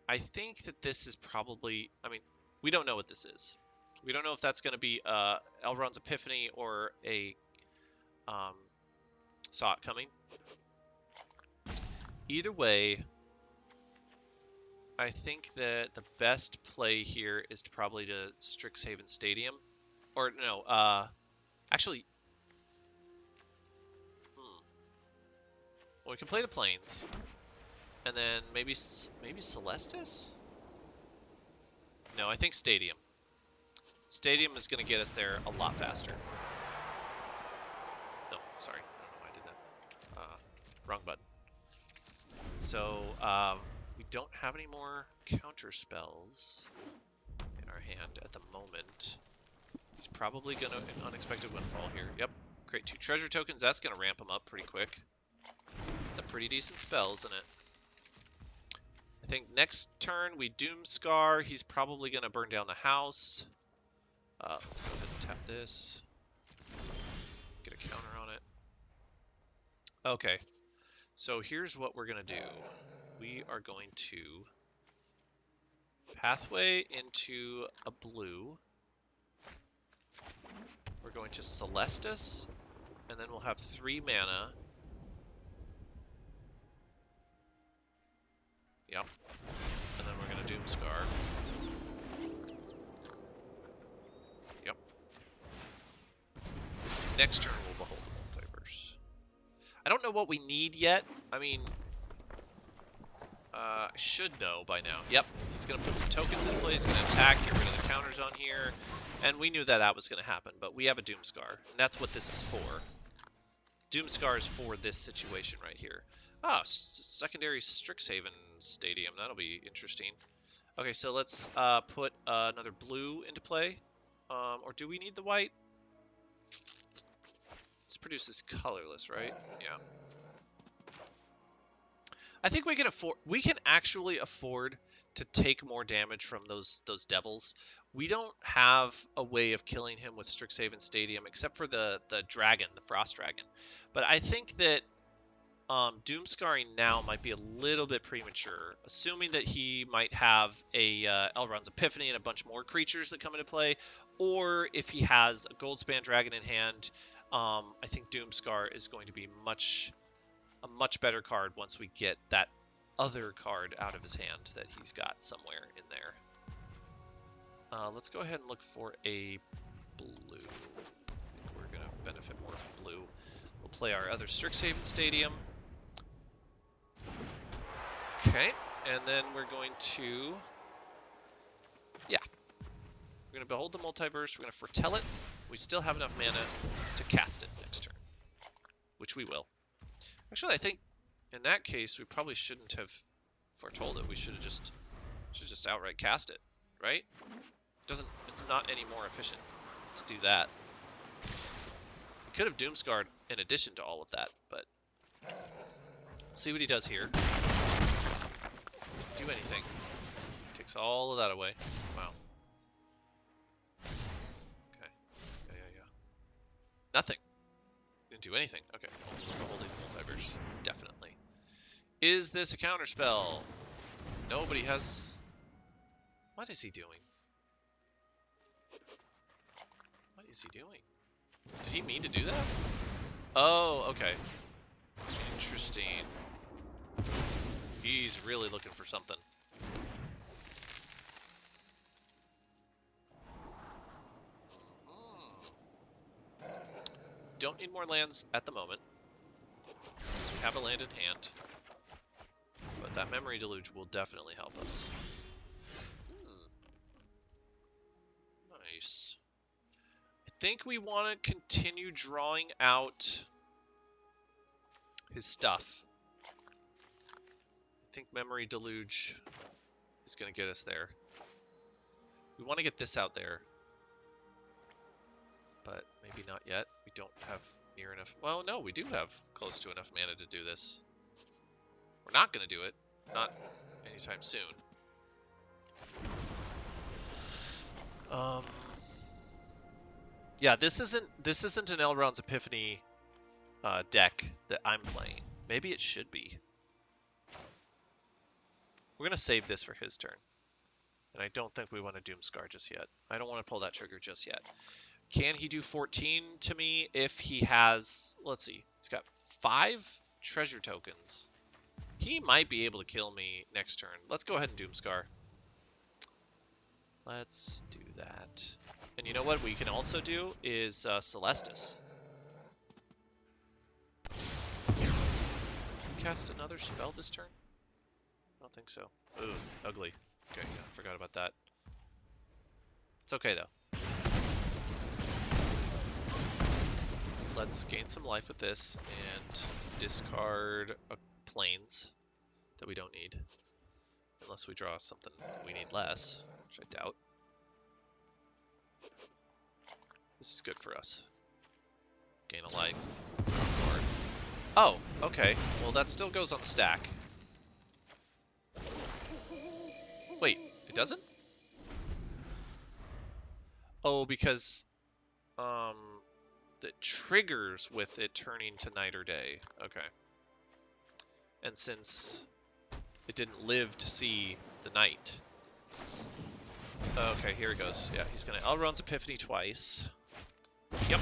I think that this is probably. I mean, we don't know what this is. We don't know if that's going to be Elrond's Epiphany or a Saw It Coming. Either way, I think that the best play here is to probably to Strixhaven Stadium. Or, no, actually... Well, we can play the Plains. And then maybe Celestis? No, I think Stadium. Stadium is going to get us there a lot faster. No, sorry. I don't know why I did that. Wrong button. So, we don't have any more counter spells in our hand at the moment. He's probably going to an Unexpected Windfall here. Yep. Create 2 treasure tokens. That's going to ramp him up pretty quick. It's a pretty decent spell, isn't it? I think next turn we Doomscar. He's probably going to burn down the house. Let's go ahead and tap this. Get a counter on it. Okay. So here's what we're going to do. We are going to pathway into a blue. We're going to Celestis, and then we'll have 3 mana. Yep. And then we're going to Doomscar. Yep. Next turn we'll Behold the Multiverse. I don't know what we need yet. I mean, I should know by now. Yep, he's going to put some tokens in play. He's going to attack, get rid of the counters on here. And we knew that that was going to happen, but we have a Doomscar. And that's what this is for. Doomscar is for this situation right here. Ah, secondary Strixhaven Stadium. That'll be interesting. Okay, so let's put another blue into play. Or do we need the white? This produces colorless, right? Yeah. I think we can actually afford to take more damage from those devils. We don't have a way of killing him with Strixhaven Stadium except for the dragon, the frost dragon. But I think that Doomscarring now might be a little bit premature, assuming that he might have a Elrond's Epiphany and a bunch more creatures that come into play, or if he has a Goldspan Dragon in hand. I think Doomscar is going to be a much better card once we get that other card out of his hand that he's got somewhere in there. Let's go ahead and look for a blue. I think we're going to benefit more from blue. We'll play our other Strixhaven Stadium. Okay, and then we're going to... Yeah. We're going to Behold the Multiverse. We're going to foretell it. We still have enough mana to cast it next turn, which we will. Actually, I think in that case, we probably shouldn't have foretold it. We should just outright cast it, right? It's not any more efficient to do that. We could have Doomscarred in addition to all of that, but see what he does here. Do anything. Takes all of that away. Wow. Okay. Yeah. Nothing. Didn't do anything. Okay. Beholding the Multiverse. Definitely. Is this a counterspell? Nobody has... What is he doing? What is he doing? Did he mean to do that? Oh, okay. Interesting. He's really looking for something. Don't need more lands at the moment. So we have a land in hand. But that Memory Deluge will definitely help us. Nice. I think we want to continue drawing out his stuff. I think Memory Deluge is going to get us there. We want to get this out there. But maybe not yet. We don't have near enough... Well, no, we do have close to enough mana to do this. We're not going to do it. Not anytime soon. Yeah, this isn't an Elrond's Epiphany deck that I'm playing. Maybe it should be. We're going to save this for his turn. And I don't think we want to Doomscar just yet. I don't want to pull that trigger just yet. Can he do 14 to me if he has... Let's see. He's got 5 treasure tokens. He might be able to kill me next turn. Let's go ahead and Doomscar. Let's do that. And you know what we can also do is Celestis. Cast another spell this turn? I don't think so. Ooh, ugly. Okay, yeah, I forgot about that. It's okay, though. Let's gain some life with this and discard planes that we don't need. Unless we draw something we need less, which I doubt. This is good for us. Gain a life. Oh, okay. Well, that still goes on the stack. Wait, it doesn't? Oh, because it triggers with it turning to night or day. Okay. And since it didn't live to see the night. Okay, here it goes. Yeah, he's gonna Elrond's Epiphany twice. Yep.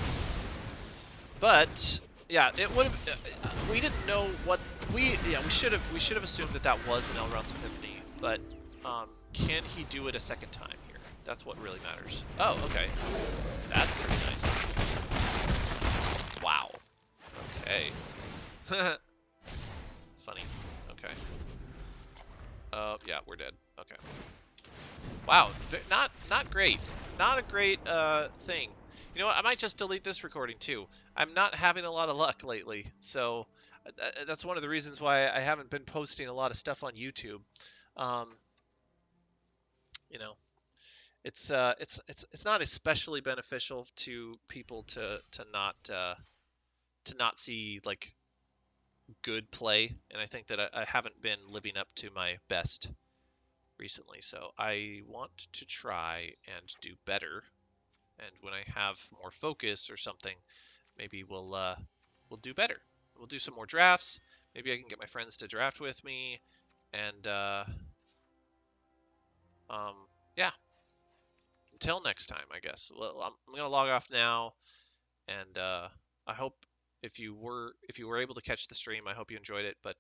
But yeah, it would have. We didn't know what we should have assumed that that was an Elrond's Epiphany. But can he do it a second time here? That's what really matters. Oh, okay. That's pretty nice. Wow. Okay. Funny. Okay. Yeah, we're dead. Okay. Wow, not great. Not a great thing. You know what? I might just delete this recording too. I'm not having a lot of luck lately, so that's one of the reasons why I haven't been posting a lot of stuff on YouTube. Um, you know, it's not especially beneficial to people to not see like good play, and I think that I haven't been living up to my best recently. So I want to try and do better. And when I have more focus or something, maybe we'll do better. We'll do some more drafts. Maybe I can get my friends to draft with me, and um, yeah. Until next time, I guess. Well, I'm gonna log off now, and I hope if you were able to catch the stream, I hope you enjoyed it. But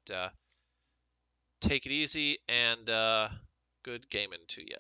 take it easy and good gaming to you.